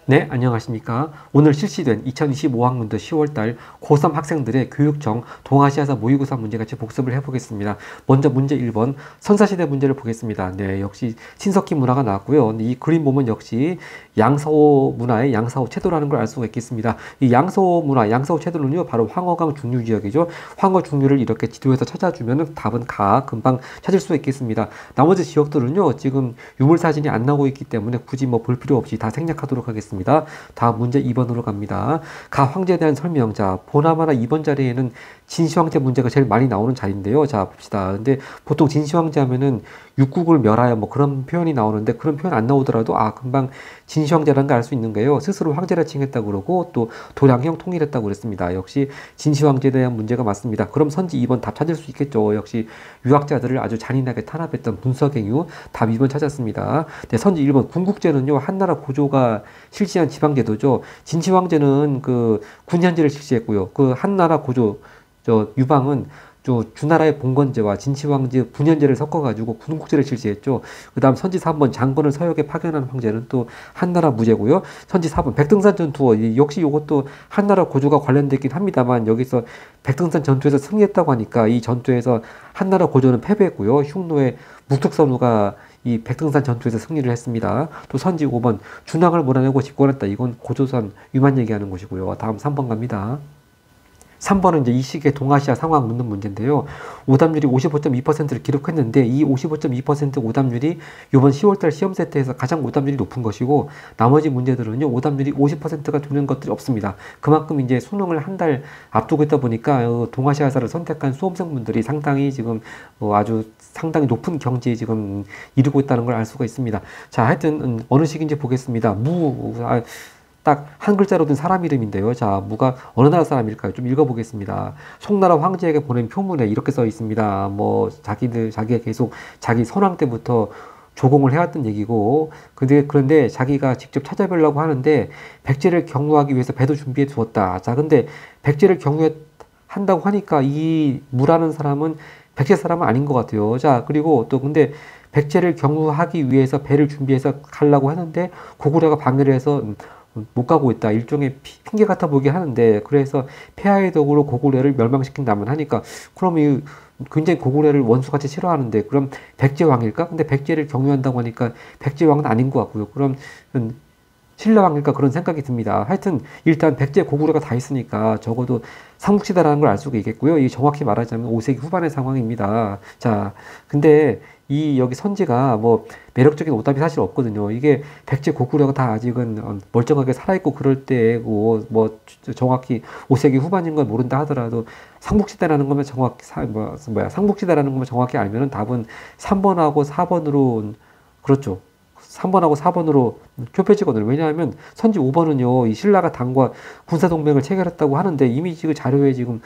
네, 안녕하십니까. 오늘 실시된 2025학년도 10월달 고3 학생들의 교육청 동아시아사 모의고사 문제 같이 복습을 해보겠습니다. 먼저 문제 1번 선사시대 문제를 보겠습니다. 네, 역시 신석기 문화가 나왔고요. 이 그림 보면 역시 양서호 문화의 양서호 채도라는 걸 알 수가 있겠습니다. 이 양서호 문화, 양서호 채도는요, 바로 황허강 중류 지역이죠. 황허 중류를 이렇게 지도에서 찾아주면 답은 금방 찾을 수 있겠습니다. 나머지 지역들은요, 지금 유물사진이 안 나오고 있기 때문에 굳이 뭐 볼 필요 없이 다 생략하도록 하겠습니다. 다음 문제 2번으로 갑니다. 가 황제에 대한 설명. 자, 보나마나 2번 자리에는 진시황제 문제가 제일 많이 나오는 자리인데요. 자, 봅시다. 근데 보통 진시황제 하면은 육국을 멸하여 뭐 그런 표현이 나오는데 그런 표현 안 나오더라도 금방 진시황제라는 걸 알 수 있는 거예요. 스스로 황제라 칭했다고 그러고 또 도량형 통일했다고 그랬습니다. 역시 진시황제에 대한 문제가 맞습니다. 그럼 선지 2번 답 찾을 수 있겠죠. 역시 유학자들을 아주 잔인하게 탄압했던 문서갱유 답 2번 찾았습니다. 네, 선지 1번 군국제는요, 한나라 고조가 실시한 지방제도죠. 진시황제는 그 군현제를 실시했고요. 그 한나라 고조 유방은 주나라의 봉건제와 진시황제 분현제를 섞어가지고 군국제를 실시했죠. 그 다음 선지 3번 장건을 서역에 파견한 황제는 또 한나라 무제고요. 선지 4번 백등산 전투, 역시 이것도 한나라 고조가 관련되긴 합니다만 여기서 백등산 전투에서 승리했다고 하니까 이 전투에서 한나라 고조는 패배했고요. 흉노의 묵tuk선우가 이 백등산 전투에서 승리를 했습니다. 또 선지 5번 준왕을 몰아내고 집권했다. 이건 고조선 위만 얘기하는 것이고요. 다음 3번 갑니다. 3번은 이제 이 시기의 동아시아 상황 묻는 문제인데요. 오답률이 55.2%를 기록했는데 이 55.2% 오답률이 이번 10월달 시험 세트에서 가장 오답률이 높은 것이고 나머지 문제들은요, 오답률이 50%가 되는 것들이 없습니다. 그만큼 이제 수능을 한 달 앞두고 있다 보니까 동아시아사를 선택한 수험생분들이 상당히 지금 아주 상당히 높은 경지에 지금 이르고 있다는 걸 알 수가 있습니다. 자, 하여튼 어느 시기인지 보겠습니다. 딱 한 글자로 든 사람 이름인데요. 자, 무가 어느 나라 사람일까요? 좀 읽어보겠습니다. 송나라 황제에게 보낸 표문에 이렇게 써 있습니다. 뭐 자기가 계속 자기 선왕 때부터 조공을 해왔던 얘기고, 그런데 자기가 직접 찾아뵈려고 하는데 백제를 경유하기 위해서 배도 준비해 두었다. 자, 근데 백제를 경유한다고 하니까 이 무라는 사람은 백제 사람은 아닌 것 같아요. 자, 그리고 또 근데 백제를 경유하기 위해서 배를 준비해서 가려고 하는데 고구려가 방해를 해서 못 가고 있다. 일종의 핑계 같아 보이게 하는데, 그래서 폐하의 덕으로 고구려를 멸망시킨다면 하니까, 그럼 굉장히 고구려를 원수같이 싫어하는데, 그럼 백제왕일까? 근데 백제를 경유한다고 하니까 백제왕은 아닌 것 같고요. 그럼 신라왕일까? 그런 생각이 듭니다. 하여튼 일단 백제 고구려가 다 있으니까 적어도 삼국시대라는 걸 알 수가 있겠고요. 이 정확히 말하자면 5세기 후반의 상황입니다. 자, 근데 여기 선지가 뭐 매력적인 오답이 사실 없거든요. 이게 백제 고구려가 다 아직은 멀쩡하게 살아있고 그럴 때고, 뭐 정확히 5세기 후반인 걸 모른다 하더라도 삼국시대라는 거면 삼국시대라는 거면 정확히 알면은 답은 3번하고 4번으로, 그렇죠. 3번하고 4번으로 좁혀지거든요. 왜냐하면 선지 5번은요, 이 신라가 당과 군사동맹을 체결했다고 하는데 이미 지금 자료에 지금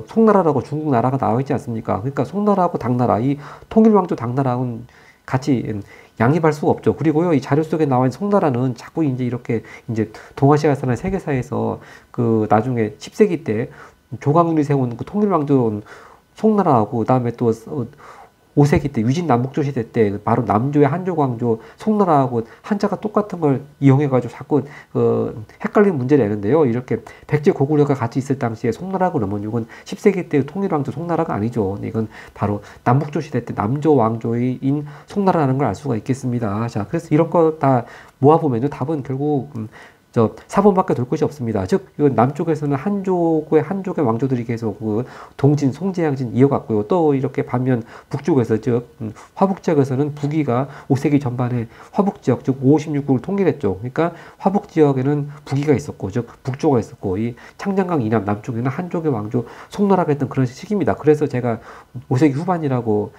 송나라라고 중국 나라가 나와 있지 않습니까? 그러니까 송나라하고 당나라, 이 통일왕조 당나라는 같이 양립할 수가 없죠. 그리고요, 이 자료 속에 나와 있는 송나라는 자꾸 이제 이렇게 이제 동아시아사나 세계사에서 그 나중에 10세기 때 조광윤이 세운 그 통일왕조 송나라하고, 그다음에 또 5세기 때 유진 남북조 시대 때 바로 남조의 한조 광조 송나라하고 한자가 똑같은 걸 이용해가지고 자꾸 헷갈리는 문제를 내는데요. 이렇게 백제 고구려가 같이 있을 당시에 송나라고 그러면 이건 10세기 때 통일왕조 송나라가 아니죠. 이건 바로 남북조 시대 때 남조 왕조인 송나라라는 걸 알 수가 있겠습니다. 자, 그래서 이런 거 다 모아보면요, 답은 결국 4번밖에 돌 곳이 없습니다. 즉, 이건 남쪽에서는 한족의 왕조들이 계속 동진, 송제양진 이어갔고요. 또 이렇게 반면 북쪽에서, 즉, 화북 지역에서는 북이가 5세기 전반에 화북 지역, 즉, 556국을 통일했죠. 그러니까 화북 지역에는 북이가 있었고, 즉, 북조가 있었고, 이 창장강 이남 남쪽에는 한족의 왕조 송나라가 했던 그런 시기입니다. 그래서 제가 5세기 후반이라고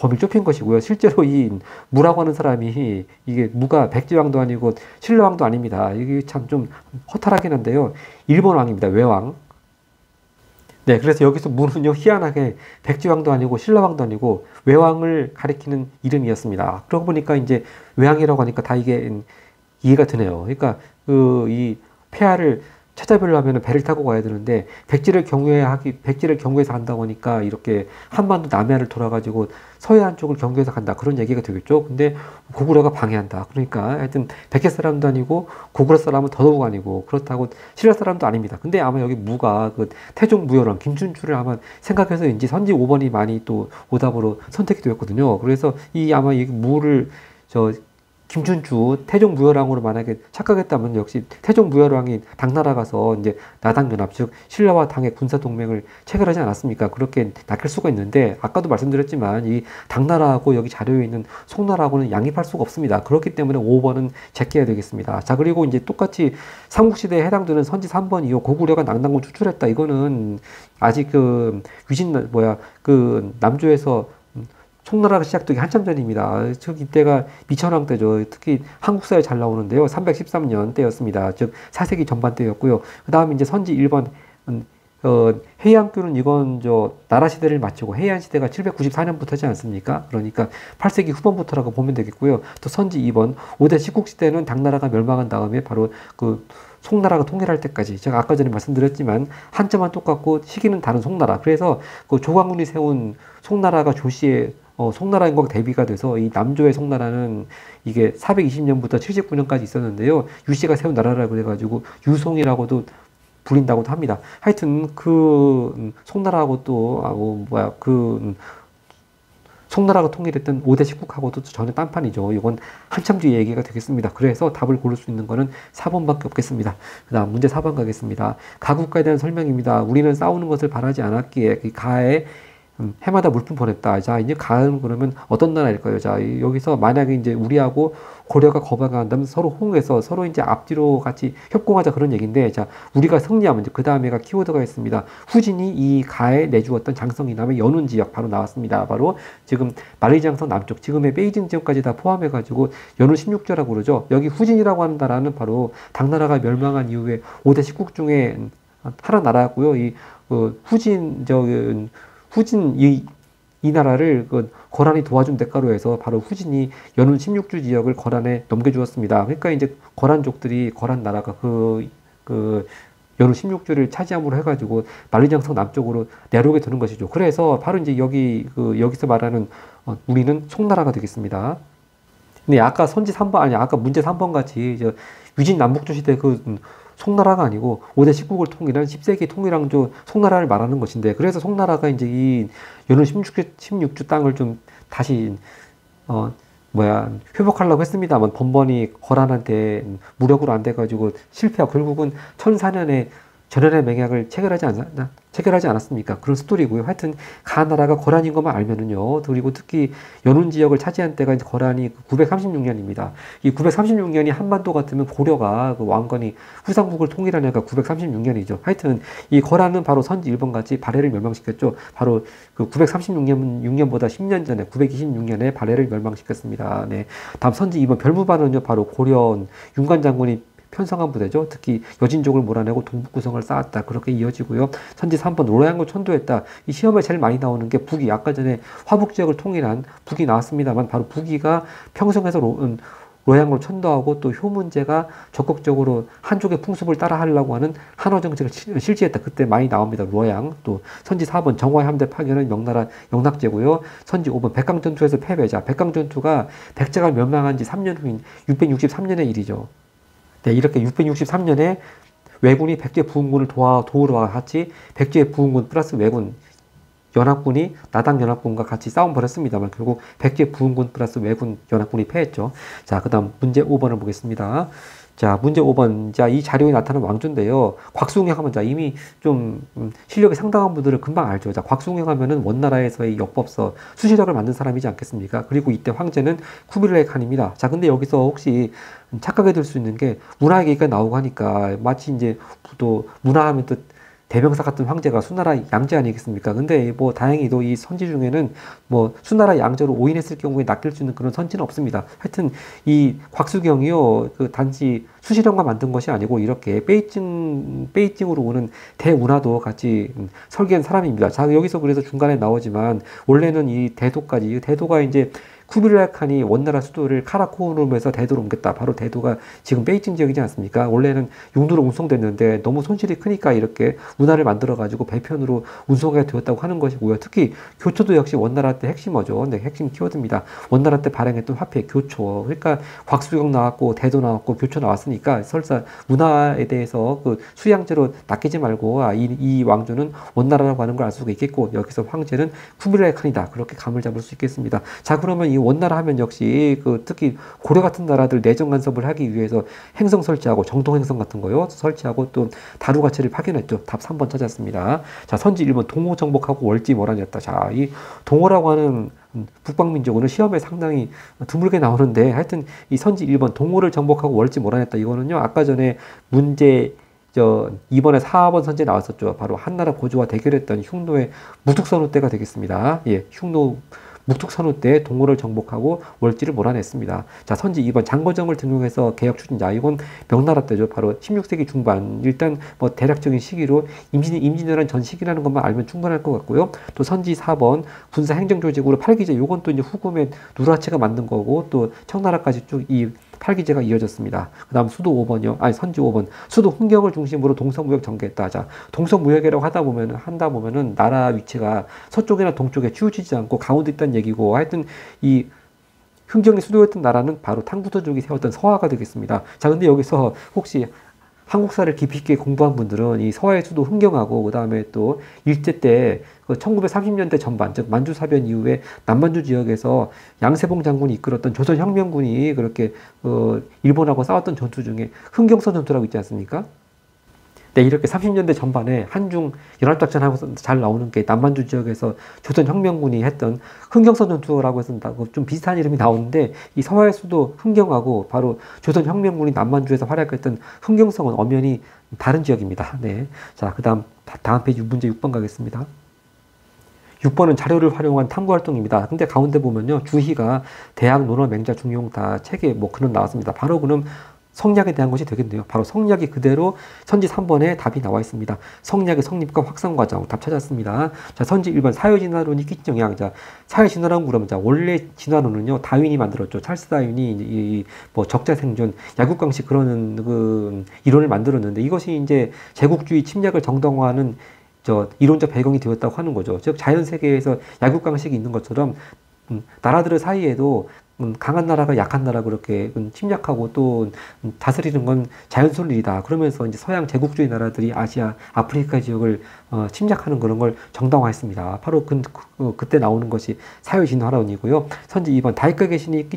범위를 좁힌 것이고요. 실제로 이 무라고 하는 사람이, 이게 무가 백제왕도 아니고 신라왕도 아닙니다. 이게 참 좀 허탈하긴 한데요. 일본 왕입니다. 외왕. 네, 그래서 여기서 무는요, 희한하게 백제왕도 아니고 신라왕도 아니고 외왕을 가리키는 이름이었습니다. 그러고 보니까 이제 외왕이라고 하니까 다 이게 이해가 되네요. 그러니까 이 폐하를 찾아뵈려면 배를 타고 가야 되는데 백지를 경유해서 한다고 하니까 이렇게 한반도 남해안을 돌아가지고 서해안 쪽을 경유해서 간다 그런 얘기가 되겠죠. 근데 고구려가 방해한다. 그러니까 하여튼 백제 사람도 아니고 고구려 사람은 더더욱 아니고 그렇다고 신라 사람도 아닙니다. 근데 아마 여기 무가 그 태종 무열왕 김춘추를 아마 생각해서인지 선지 5번이 많이 또 오답으로 선택이 되었거든요. 그래서 이 아마 이 무를 저 김춘추 태종 무열왕으로 만약에 착각했다면 역시 태종 무열왕이 당나라 가서 이제 나당연합 즉 신라와 당의 군사 동맹을 체결하지 않았습니까? 그렇게 낚일 수가 있는데 아까도 말씀드렸지만 이 당나라하고 여기 자료에 있는 송나라하고는 양립할 수가 없습니다. 그렇기 때문에 5번은 제껴야 되겠습니다. 자 그리고 이제 똑같이 삼국시대에 해당되는 선지 3번이요. 고구려가 낙당군 추출했다. 이거는 아직 그 그 남조에서 송나라가 시작되기 한참 전입니다. 즉 이때가 미천왕 때죠. 특히 한국사에 잘 나오는데요. 313년 때였습니다. 즉 4세기 전반 때였고요. 그 다음에 이제 선지 1번 해양교는 이건 나라 시대를 마치고 해안 시대가 794년부터지 않습니까? 그러니까 8세기 후반부터라고 보면 되겠고요. 또 선지 2번 5대 식국 시대는 당나라가 멸망한 다음에 바로 그 송나라가 통일할 때까지 제가 아까 전에 말씀드렸지만 한자만 똑같고 시기는 다른 송나라. 그래서 그 조광훈이 세운 송나라가 조씨의 송나라인과 대비가 돼서 이 남조의 송나라는 이게 420년부터 79년까지 있었는데요. 유씨가 세운 나라라고 해가지고 유송이라고도 불린다고도 합니다. 하여튼 그 송나라하고 또 송나라가 통일했던 5대 식국하고도 전혀 딴판이죠. 이건 한참 뒤에 얘기가 되겠습니다. 그래서 답을 고를 수 있는 거는 4번밖에 없겠습니다. 그 다음 문제 4번 가겠습니다. 가국가에 대한 설명입니다. 우리는 싸우는 것을 바라지 않았기에 가에 해마다 물품 보냈다. 자, 이제 가은 그러면 어떤 나라일까요? 자, 여기서 만약에 이제 우리하고 고려가 거부가 한다면 서로 호응해서 서로 이제 앞뒤로 같이 협공하자 그런 얘기인데, 자, 우리가 승리하면 이제 그 다음에가 키워드가 있습니다. 후진이 이 가에 내주었던 장성이남의 연운 지역 바로 나왔습니다. 바로 지금 만리장성 남쪽, 지금의 베이징 지역까지 다 포함해가지고 연운 16조라고 그러죠. 여기 후진이라고 하는 나라는 바로 당나라가 멸망한 이후에 5대 식국 중에 하나 나라고요. 이 후진 이 나라를 그 거란이 도와준 대가로 해서 바로 후진이 연운 16주 지역을 거란에 넘겨주었습니다. 그러니까 이제 거란족들이 거란 나라가 그 연운 16주를 차지함으로 해가지고 만리장성 남쪽으로 내려오게 되는 것이죠. 그래서 바로 이제 여기서 말하는 우리는 송나라가 되겠습니다. 근데 아까 선지 3번 아까 문제 3번 같이 유진 남북조 시대 송나라가 아니고 5대 식국을 통일한 10세기 통일왕조 송나라를 말하는 것인데, 그래서 송나라가 이제 이 연운 16주 땅을 좀 다시 회복하려고 했습니다만 번번이 거란한테 무력으로 안 돼가지고 실패하고 결국은 1004년에 전연의 맹약을 체결하지 않았습니까? 그런 스토리고요. 하여튼 가나라가 거란인 것만 알면은요. 그리고 특히 연운 지역을 차지한 때가 이제 거란이 936년입니다. 이 936년이 한반도 같으면 고려가 그 왕건이 후삼국을 통일한 해가 936년이죠. 하여튼 이 거란은 바로 선지 1번 같이 발해를 멸망시켰죠. 바로 그 936년보다 10년 전에 926년에 발해를 멸망시켰습니다. 네. 다음 선지 2번 별무반은요. 바로 고려 윤관 장군이 편성한 부대죠. 특히 여진족을 몰아내고 동북구성을 쌓았다. 그렇게 이어지고요. 선지 3번 로양을 천도했다. 이 시험에 제일 많이 나오는 게 북이, 아까 전에 화북 지역을 통일한 북이 나왔습니다만 바로 북이가 평성에서 로양을 천도하고 또 효문제가 적극적으로 한족의 풍습을 따라하려고 하는 한어 정책을 실시했다. 그때 많이 나옵니다. 로양. 또 선지 4번 정화의 함대 파견은 명나라 영락제고요. 선지 5번 백강전투에서 패배자. 백강전투가 백제가 멸망한 지 3년 후인 663년의 일이죠. 네, 이렇게 663년에 왜군이 백제 부흥군을 도우러 와같이 백제 부흥군 플러스 왜군 연합군이 나당 연합군과 같이 싸움 벌였습니다만 결국 백제 부흥군 플러스 왜군 연합군이 패했죠. 자, 그 다음 문제 5번을 보겠습니다. 자, 문제 5번. 자, 이 자료에 나타난 왕조인데요. 곽숭영 하면, 이미 좀, 실력이 상당한 분들은 금방 알죠. 자, 곽숭영 하면은 원나라에서의 역법서, 수시력을 만든 사람이지 않겠습니까? 그리고 이때 황제는 쿠빌라이 칸입니다. 자, 근데 여기서 혹시 착각이 될 수 있는 게 문화 얘기가 나오고 하니까 마치 이제 또 문화하면 또 대명사 같은 황제가 수나라 양제 아니겠습니까? 근데 뭐 다행히도 이 선지 중에는 뭐 수나라 양제로 오인했을 경우에 낚일 수 있는 그런 선지는 없습니다. 하여튼 이 곽수경이요, 그 단지 수시령만 만든 것이 아니고 이렇게 베이징으로 오는 대운하도 같이 설계한 사람입니다. 자, 여기서 그래서 중간에 나오지만 원래는 이 대도가 이제 쿠빌라이 칸이 원나라 수도를 카라코룸에서 대도로 옮겼다. 바로 대도가 지금 베이징 지역이지 않습니까? 원래는 용도로 운송됐는데 너무 손실이 크니까 이렇게 운하를 만들어가지고 배편으로 운송하게 되었다고 하는 것이고요. 특히 교초도 역시 원나라 때 핵심어죠. 네, 핵심 키워드입니다. 원나라 때 발행했던 화폐 교초. 그러니까 곽수경 나왔고 대도 나왔고 교초 나왔으니까 설사 문화에 대해서 그 수양제로 낚이지 말고 이 왕조는 원나라라고 하는 걸 알 수가 있겠고 여기서 황제는 쿠빌라이 칸이다. 그렇게 감을 잡을 수 있겠습니다. 자, 그러면 이 원나라 하면 역시 그 특히 고려 같은 나라들 내정 간섭을 하기 위해서 행성 설치하고 정통 행성 같은 거요 설치하고 또 다루 가치를 파견했죠. 답 3번 찾았습니다. 자, 선지 1번 동호 정복하고 월지 몰아냈다. 자, 이 동호라고 하는 북방민족은 시험에 상당히 드물게 나오는데 하여튼 이 선지 1번 동호를 정복하고 월지 몰아냈다. 이거는요 아까 전에 문제 이번에 4번 선제 나왔었죠. 바로 한나라 고조와 대결했던 흉노의 무tuk선후 때가 되겠습니다. 예, 흉노 묵tuk선후 때 동호를 정복하고 월지를 몰아냈습니다. 자, 선지 2번 장거정을 등용해서 개혁 추진자. 이건 명나라 때죠. 바로 16세기 중반. 일단 뭐 대략적인 시기로 임진왜란 전 시기라는 것만 알면 충분할 것 같고요. 또 선지 4번 군사 행정조직으로 팔기제. 요건 또 이제 후금의 누라체가 만든 거고 또 청나라까지 쭉 이 팔기제가 이어졌습니다. 그 다음 수도 5번이요. 아니, 선지 5번. 수도 흥경을 중심으로 동서무역 전개했다. 자, 동서무역이라고 한다 보면은 나라 위치가 서쪽이나 동쪽에 치우치지 않고 가운데 있다는 얘기고 하여튼 이 흥경이 수도였던 나라는 바로 탕부터족이 세웠던 서하가 되겠습니다. 자, 근데 여기서 혹시 한국사를 깊이 있게 공부한 분들은 이 서하의 수도 흥경하고 그 다음에 또 일제 때 1930년대 전반 즉 만주사변 이후에 남만주 지역에서 양세봉 장군이 이끌었던 조선혁명군이 그렇게 일본하고 싸웠던 전투 중에 흥경선 전투라고 있지 않습니까? 네, 이렇게 30년대 전반에 한중 연합작전하고 잘 나오는 게 남만주 지역에서 조선혁명군이 했던 흥경선 전투라고 해서 좀 비슷한 이름이 나오는데 이 서하의 수도 흥경하고 바로 조선혁명군이 남만주에서 활약했던 흥경성은 엄연히 다른 지역입니다. 네, 자, 그다음 다음 페이지 문제 6번 가겠습니다. 6번은 자료를 활용한 탐구 활동입니다. 근데 가운데 보면요. 주희가 대학, 논어, 맹자, 중용 다 책에 뭐 그런 나왔습니다. 바로 그럼 성리학에 대한 것이 되겠네요. 바로 성리학이 그대로 선지 3번에 답이 나와 있습니다. 성리학의 성립과 확산 과정 답 찾았습니다. 자, 선지 1번 사회진화론이 끼친 영향. 자, 사회진화론 그러면 자, 원래 진화론은요. 다윈이 만들었죠. 찰스 다윈이 뭐 적자 생존, 약육강식 그러는 그 이론을 만들었는데 이것이 이제 제국주의 침략을 정당화하는 이론적 배경이 되었다고 하는 거죠. 즉 자연 세계에서 약육강식이 있는 것처럼 나라들 사이에도 강한 나라가 약한 나라 그렇게 침략하고 또 다스리는 건 자연스러운 일이다. 그러면서 이제 서양 제국주의 나라들이 아시아, 아프리카 지역을 침략하는 그런 걸 정당화했습니다. 바로 그때 나오는 것이 사회진화론이고요. 선지 2번 다이카 개신이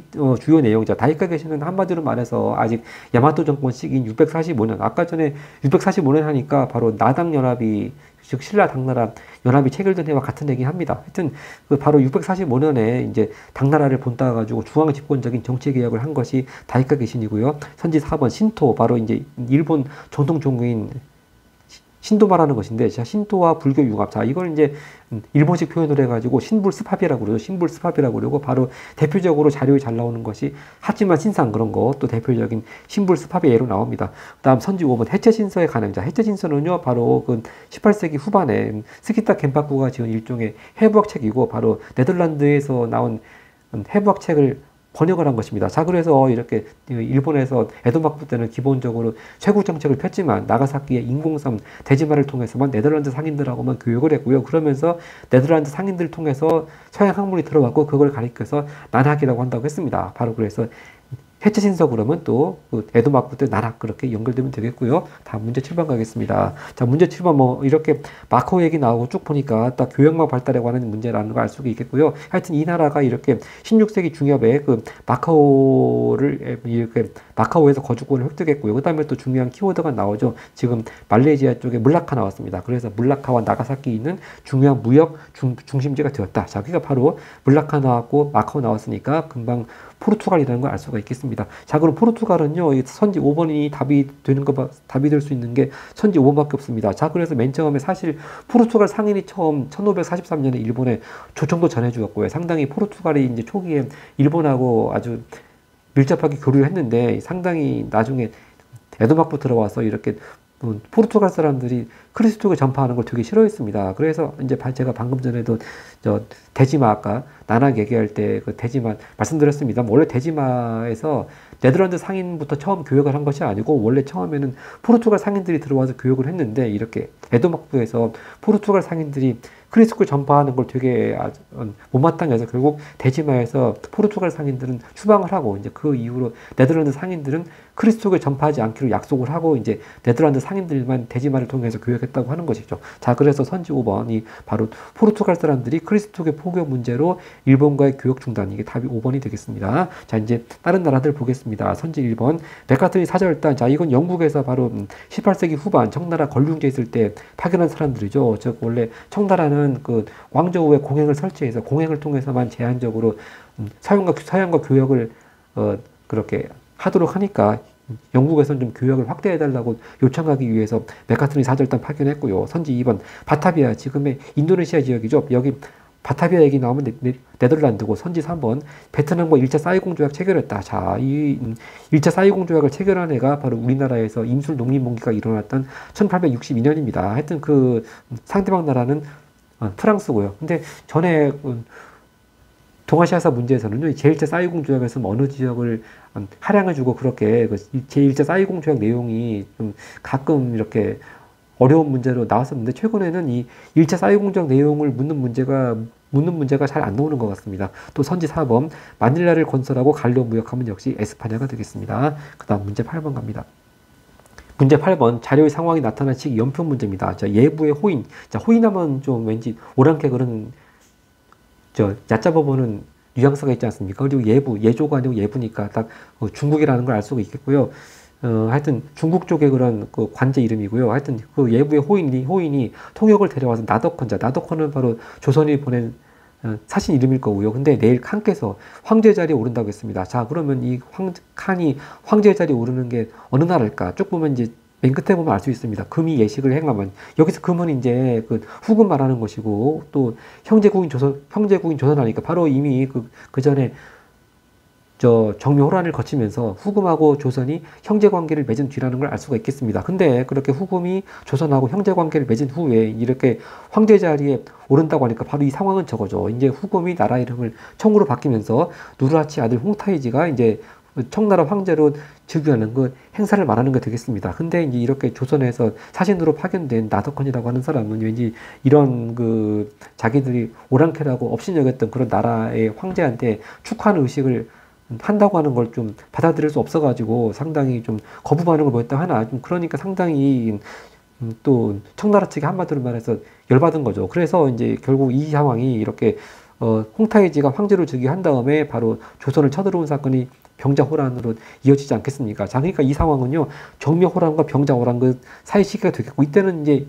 주요 내용이죠. 다이카 개신은 한마디로 말해서 아직 야마토 정권 시기인 645년 아까 전에 645년 하니까 바로 나당 연합이 즉 신라 당나라 연합이 체결된 해와 같은 얘기 합니다. 하여튼 바로 645년에 이제 당나라를 본따 가지고 중앙 집권적인 정치 개혁을 한 것이 다이카 개신이고요. 선지 4번 신토 바로 이제 일본 전통 종교인 신도 말하는 것인데, 자, 신도와 불교 융합. 자, 이걸 이제 일본식 표현을 해가지고 신불스팝이라고 그러죠. 신불스팝이라고 그러고 바로 대표적으로 자료에 잘 나오는 것이 하지만 신상 그런 거 또 대표적인 신불스팝의 예로 나옵니다. 그다음 선지 5번 해체신서의 가능자. 해체신서는요 바로 그 18세기 후반에 스키타 겐파쿠가 지은 일종의 해부학 책이고 바로 네덜란드에서 나온 해부학 책을 번역을 한 것입니다. 자, 그래서 이렇게 일본에서 에도 막부 때는 기본적으로 쇄국 정책을 폈지만 나가사키의 인공섬 대지마를 통해서만 네덜란드 상인들하고만 교육을 했고요. 그러면서 네덜란드 상인들을 통해서 서양 학문이 들어왔고 그걸 가리켜서 난학이라고 한다고 했습니다. 바로 그래서 해체신서 그러면 또 에도 막부 때 나락 그렇게 연결되면 되겠고요. 다음 문제 7번 가겠습니다. 자, 문제 7번 뭐 이렇게 마카오 얘기 나오고 쭉 보니까 딱 교역망 발달에 관한 문제라는 걸 알 수가 있겠고요. 하여튼 이 나라가 이렇게 16세기 중엽에 그 마카오를 이렇게 마카오에서 거주권을 획득했고요. 그 다음에 또 중요한 키워드가 나오죠. 지금 말레이시아 쪽에 물라카 나왔습니다. 그래서 물라카와 나가사키 있는 중요한 무역 중심지가 되었다. 자, 그게 바로 물라카 나왔고 마카오 나왔으니까 금방 포르투갈이라는 걸 알 수가 있겠습니다. 자, 그럼 포르투갈은요, 선지 5번이 답이 될 수 있는 게 선지 5번밖에 없습니다. 자, 그래서 맨 처음에 사실 포르투갈 상인이 처음 1543년에 일본에 조청도 전해주었고요. 상당히 포르투갈이 이제 초기에 일본하고 아주 밀접하게 교류를 했는데 상당히 나중에 에도막부 들어와서 이렇게 포르투갈 사람들이 그리스도교 전파하는 걸 되게 싫어했습니다. 그래서 이제 제가 방금 전에도 대지마 아까 나낙 얘기할 때 그 대지마 말씀드렸습니다. 원래 대지마에서 네덜란드 상인부터 처음 교역을 한 것이 아니고 원래 처음에는 포르투갈 상인들이 들어와서 교역을 했는데 이렇게 에도막부에서 포르투갈 상인들이 그리스도교 전파하는 걸 되게 못마땅해 해서 결국 대지마에서 포르투갈 상인들은 추방을 하고 이제 그 이후로 네덜란드 상인들은 그리스도교 전파하지 않기로 약속을 하고 이제 네덜란드 상인들만 대지마를 통해서 교역했다고 하는 것이죠. 자, 그래서 선지 5번이 바로 포르투갈 사람들이 그리스도교 포교 문제로 일본과의 교역 중단, 이게 답이 5번이 되겠습니다. 자, 이제 다른 나라들 보겠습니다. 선지 1번 맥카트니 사절단. 자, 이건 영국에서 바로 18세기 후반 청나라 권륭제 있을 때 파견한 사람들이죠. 즉 원래 청나라는 그 왕조의 공행을 설치해서 공행을 통해서만 제한적으로 서양과 교역을 그렇게 하도록 하니까 영국에서는 좀 교역을 확대해달라고 요청하기 위해서 맥카트니 사절단 파견했고요. 선지 2번 바타비아, 지금의 인도네시아 지역이죠. 여기 바타비아 얘기 나오면 네덜란드고, 선지 3번 베트남과 1차 사이공 조약 체결했다. 자, 이 1차 사이공 조약을 체결한 해가 바로 우리나라에서 임술 농민봉기가 일어났던 1862년입니다. 하여튼 그 상대방 나라는 프랑스고요. 근데 전에 동아시아사 문제에서는요, 제1차 사이공 조약에서 어느 지역을 할양해주고 그렇게 제1차 사이공 조약 내용이 좀 가끔 이렇게 어려운 문제로 나왔었는데 최근에는 이 1차 사이공 조약 내용을 묻는 문제가 잘 안 나오는 것 같습니다. 또 선지 4번 마닐라를 건설하고 갈로 무역하면 역시 에스파냐가 되겠습니다. 그 다음 문제 8번 갑니다. 문제 8번 자료의 상황이 나타난 시기 연표 문제입니다. 자, 예부의 호인. 자, 호인하면 좀 왠지 오랑캐 그런 얕잡아보는 뉘앙스가 있지 않습니까? 그리고 예조가 아니고 예부니까 딱 중국이라는 걸 알 수가 있겠고요. 하여튼 중국 쪽의 그런 그 관제 이름이고요. 하여튼 그 예부의 호인이 통역을 데려와서 나덕헌자. 나덕헌은 바로 조선이 보낸 사신 이름일 거고요. 근데 내일 칸께서 황제 자리에 오른다고 했습니다. 자, 그러면 이 칸이 황제 자리에 오르는 게 어느 나라일까? 쭉 보면 이제 맨 끝에 보면 알 수 있습니다. 금이 예식을 행하면, 여기서 금은 이제 그 후금 말하는 것이고, 또 형제국인 조선하니까 바로 이미 그 전에 정묘호란을 거치면서 후금하고 조선이 형제 관계를 맺은 뒤라는 걸 알 수가 있겠습니다. 근데 그렇게 후금이 조선하고 형제 관계를 맺은 후에 이렇게 황제 자리에 오른다고 하니까 바로 이 상황은 저거죠. 이제 후금이 나라 이름을 청으로 바뀌면서 누르하치 아들 홍타이지가 이제 청나라 황제로 즉위하는 그 행사를 말하는 게 되겠습니다. 근데 이제 이렇게 조선에서 사신으로 파견된 나덕헌이라고 하는 사람은 왠지 이런 자기들이 오랑캐라고 업신여겼던 그런 나라의 황제한테 축하하는 의식을 한다고 하는 걸 좀 받아들일 수 없어가지고 상당히 좀 거부 반응을 보였다 하나, 좀 그러니까 상당히 또 청나라 측이 한마디로 말해서 열받은 거죠. 그래서 이제 결국 이 상황이 이렇게 홍타이지가 황제로 즉위한 다음에 바로 조선을 쳐들어온 사건이 병자호란으로 이어지지 않겠습니까? 자, 그러니까 이 상황은요, 정묘호란과 병자호란 그 사이 시기가 되겠고, 이때는 이제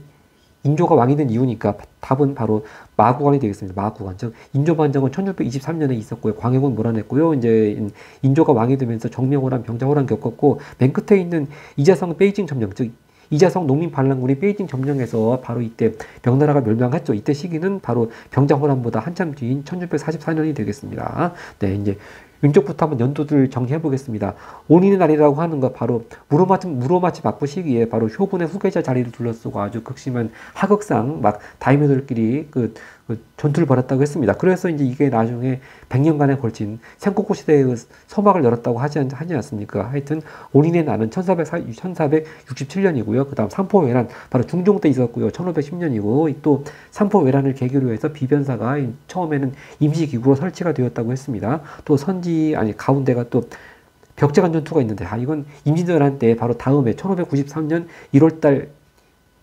인조가 왕이 된 이유니까 답은 바로 마구간이 되겠습니다. 마구간. 즉, 인조반정은 1623년에 있었고요. 광해군 몰아냈고요. 이제 인조가 왕이 되면서 정명호란, 병자호란 겪었고, 맨 끝에 있는 이자성 베이징 점령, 즉 이자성 농민 반란군이 베이징 점령해서 바로 이때 명나라가 멸망했죠. 이때 시기는 바로 병자호란보다 한참 뒤인 1644년이 되겠습니다. 네, 이제 왼쪽부터 한번 연도들 정리해 보겠습니다. 온인의 날이라고 하는 거 바로 무로마치 막부 시기에 바로 효군의 후계자 자리를 둘러쓰고 아주 극심한 하극상 막 다이묘들끼리 전투를 벌였다고 했습니다. 그래서 이제 이게 나중에 100년간에 걸친 생코쿠 시대의 서막을 열었다고 하지 않습니까? 하여튼 온인의 날은 1467년이고요. 그 다음 삼포외란 바로 중종 때 있었고요. 1510년이고 또 삼포외란을 계기로 해서 비변사가 처음에는 임시기구로 설치가 되었다고 했습니다. 또 가운데가 또 벽제관 전투가 있는데 이건 임진왜란 때 바로 다음에 1593년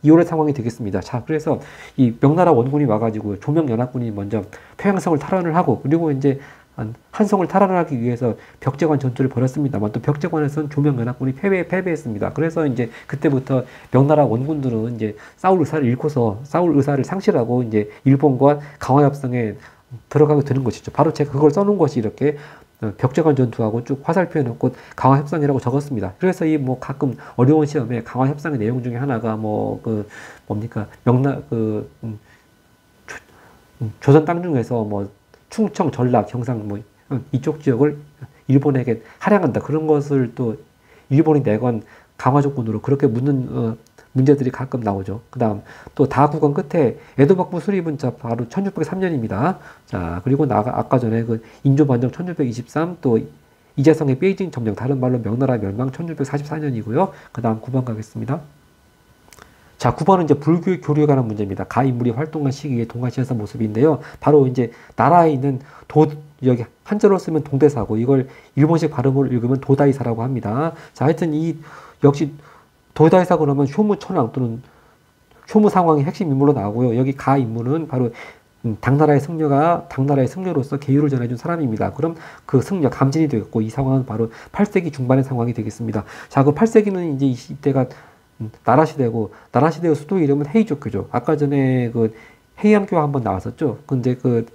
2월의 상황이 되겠습니다. 자, 그래서 이 명나라 원군이 와가지고 조명연합군이 먼저 평양성을 탈환을 하고, 그리고 이제 한성을 탈환하기 위해서 벽제관 전투를 벌였습니다만, 또 벽제관에서는 조명연합군이 패배했습니다. 그래서 이제 그때부터 명나라 원군들은 이제 싸울 의사를 상실하고 이제 일본과 강화협상에 들어가게 되는 것이죠. 바로 제가 그걸 써놓은 것이 이렇게 벽제관 전투하고 쭉 화살표 해놓고 강화협상이라고 적었습니다. 그래서 이 가끔 어려운 시험에 강화협상의 내용 중에 하나가 조선 땅 중에서 충청, 전라, 경상 이쪽 지역을 일본에게 할양한다. 그런 것을 또 일본이 내건 강화 조건으로 그렇게 묻는 문제들이 가끔 나오죠. 그 다음 또 다국원 끝에 에도막부 수립은 자 바로 1603년입니다. 자 그리고 아까 전에 그 인조반정 1623, 또 이재성의 베이징 점령, 다른 말로 명나라 멸망 1644년이고요. 그 다음 9번 가겠습니다. 자, 9번은 이제 불교 교류에 관한 문제입니다. 가 인물이 활동한 시기의 동아시아사 모습인데요. 바로 이제 나라에 있는 여기 한자로 쓰면 동대사고, 이걸 일본식 발음으로 읽으면 도다이사라고 합니다. 자, 하여튼 역시 도다이사 그러면 효무천왕 또는 효무 상황의 핵심 인물로 나오고요. 여기 가 인물은 바로 당나라의 승려로서 계율을 전해준 사람입니다. 그럼 그 승려 감진이 되겠고, 이 상황은 바로 8세기 중반의 상황이 되겠습니다. 자, 그 8세기는 이제 이때가 나라시대고, 나라시대의 수도 이름은 헤이족교죠. 아까 전에 그 헤이암교가 한번 나왔었죠. 근데 그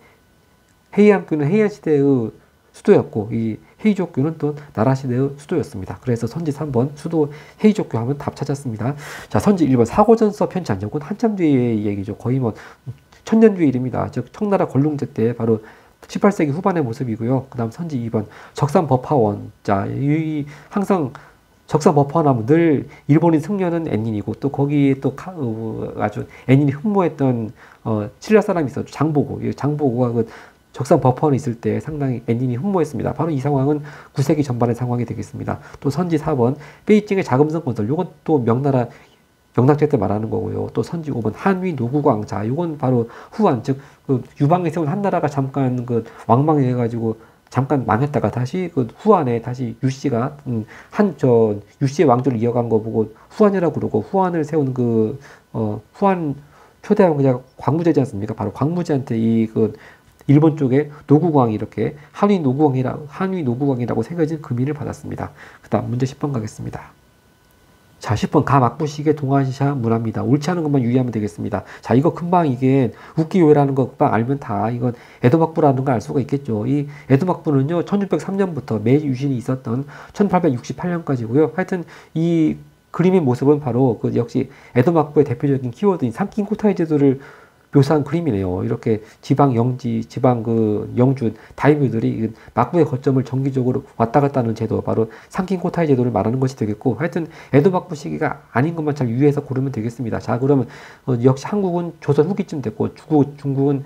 헤이암교는 헤이안시대의 수도였고, 이 헤이족교는 또 나라시대의 수도였습니다. 그래서 선지 3번 수도 헤이족교 하면 답 찾았습니다. 자, 선지 1번 사고전서 편지 안정권 한참 뒤의 얘기죠. 거의 뭐 천년 뒤의 일입니다. 즉 청나라 권룽제 때 바로 18세기 후반의 모습이고요. 그 다음 선지 2번 적산법화원. 자, 항상 적산법화원 하면 늘 일본인 승려는 애닌이고, 또 거기에 또 아주 애닌이 흠모했던 신라 사람이 있었죠. 장보고가 그 적산법화원에 있을 때 상당히 애닌이 흠모했습니다. 바로 이 상황은 9세기 전반의 상황이 되겠습니다. 또 선지 4번 베이징의 자금성 건설, 요건 또 명나라 영락제 때 말하는 거고요. 또 선지 5번 한위 노구광. 자, 요건 바로 후한, 즉 그 유방에 세운 한나라가 잠깐 그 왕망해 해가지고 잠깐 망했다가 다시 그 후한에 다시 유씨가 유씨의 왕조를 이어간 거 보고 후한이라고 그러고, 후한을 세운 그 후한 초대 왕자 광무제지 않습니까? 바로 광무제한테 일본 쪽에 노구광이 이렇게 한위 노구광이라고 새겨진 금인을 받았습니다. 그 다음 문제 10번 가겠습니다. 자, 10번 가막부식의 동아시아 문화입니다. 옳지 않은 것만 유의하면 되겠습니다. 자, 이거 금방 이게 우기요라는 거 금방 알면 다 이건 에도막부라는 걸 알 수가 있겠죠. 이 에도막부는요 1603년부터 메이지 유신이 있었던 1868년까지고요. 하여튼 이 그림의 모습은 바로 그 역시 에도막부의 대표적인 키워드인 삼킨코타이 제도를 묘사한 그림이네요. 이렇게 지방 영지, 지방 영주 다이묘들이 막부의 거점을 정기적으로 왔다 갔다 하는 제도, 바로 상킨코타이 제도를 말하는 것이 되겠고, 하여튼 에도 막부 시기가 아닌 것만 잘 유의해서 고르면 되겠습니다. 자, 그러면 역시 한국은 조선 후기쯤 됐고, 중국은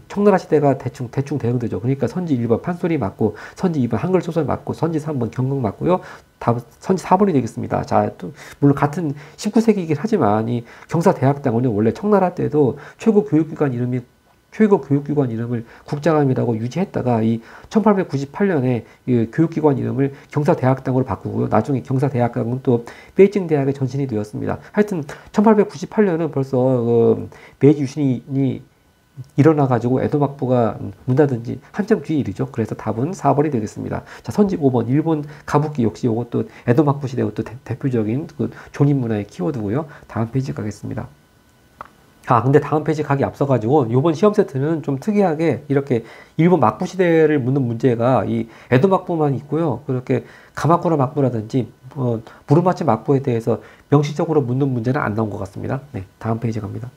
청나라 시대가 대충 대응되죠. 그러니까 선지 1번 판소리 맞고, 선지 2번 한글 소설 맞고, 선지 3번 경극 맞고요. 답 선지 4번이 되겠습니다. 자, 또 물론 같은 19세기이긴 하지만 이 경사대학당은 원래 청나라 때도 최고 교육기관 이름을 국자감이라고 유지했다가 이 1898년에 이 교육기관 이름을 경사대학당으로 바꾸고요. 나중에 경사대학당은 또 베이징 대학의 전신이 되었습니다. 하여튼 1898년은 벌써 메이지 유신이 일어나가지고 에도막부가 문 닫은 지 한참 뒤의 일이죠. 그래서 답은 4번이 되겠습니다. 자, 선지 5번 일본 가부키, 역시 이것도 에도막부 시대의 또 대표적인 그 존인 문화의 키워드고요. 다음 페이지 가겠습니다. 근데 다음 페이지 가기 앞서가지고 이번 시험 세트는 좀 특이하게 이렇게 일본 막부 시대를 묻는 문제가 이 에도 막부만 있고요. 그렇게 가마쿠라 막부라든지 무르마치 막부에 대해서 명시적으로 묻는 문제는 안 나온 것 같습니다. 네, 다음 페이지 갑니다.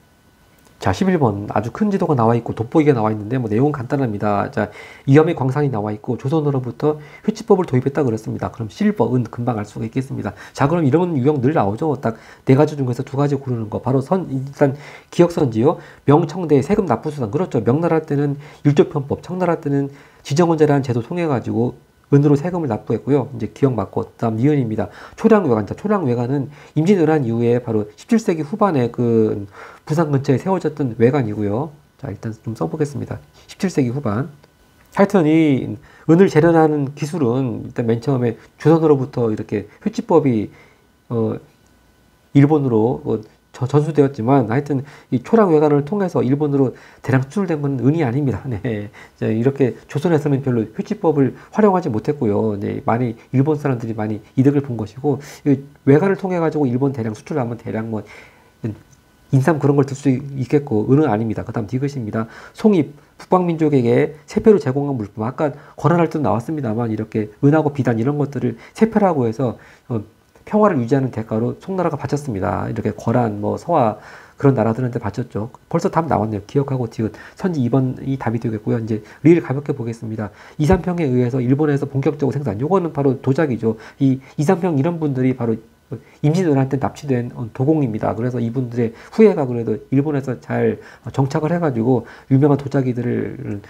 자, 11번 아주 큰 지도가 나와 있고 돋보기가 나와 있는데 내용은 간단합니다. 자, 이염의 광산이 나와 있고 조선으로부터 회치법을 도입했다 그랬습니다. 그럼 실버, 은 금방 알 수가 있겠습니다. 자, 그럼 이런 유형 늘 나오죠. 딱 4가지 중에서 2가지 고르는 거. 바로 일단 기억선지요. 명청대 세금 납부수단. 그렇죠. 명나라 때는 일조편법, 청나라 때는 지정원제라는 제도 통해가지고 은으로 세금을 납부했고요. 이제 기억 맞고, 다음 니은입니다. 초량외관. 자, 초량외관은 임진왜란 이후에 바로 17세기 후반에 그 부산 근처에 세워졌던 외관이고요. 자, 일단 좀 써보겠습니다. 17세기 후반. 하여튼 이 은을 재련하는 기술은 일단 맨 처음에 조선으로부터 이렇게 회치법이 일본으로 전수되었지만, 하여튼 이 초량외관을 통해서 일본으로 대량 수출된 건 은이 아닙니다. 네. 이렇게 조선에서는 별로 회치법을 활용하지 못했고요. 네. 일본 사람들이 많이 이득을 본 것이고, 이 외관을 통해 가지고 일본 대량 수출하면 대량 인삼 그런 걸 들 수 있겠고, 은은 아닙니다. 그 다음 디귿입니다. 송입, 북방민족에게 세패로 제공한 물품. 아까 거론할 때도 나왔습니다만, 이렇게 은하고 비단 이런 것들을 세패라고 해서 평화를 유지하는 대가로 송나라가 바쳤습니다. 이렇게 거란, 서화 그런 나라들한테 바쳤죠. 벌써 답 나왔네요. 기억하고 디귿. 선지 2번이 답이 되겠고요. 이제 리를 가볍게 보겠습니다. 이산평에 의해서 일본에서 본격적으로 생산. 요거는 바로 도자기죠. 이 이산평 이런 분들이 바로 임진왜란때 납치된 도공입니다. 그래서 이분들의 후예가 그래도 일본에서 잘 정착을 해가지고 유명한 도자기들을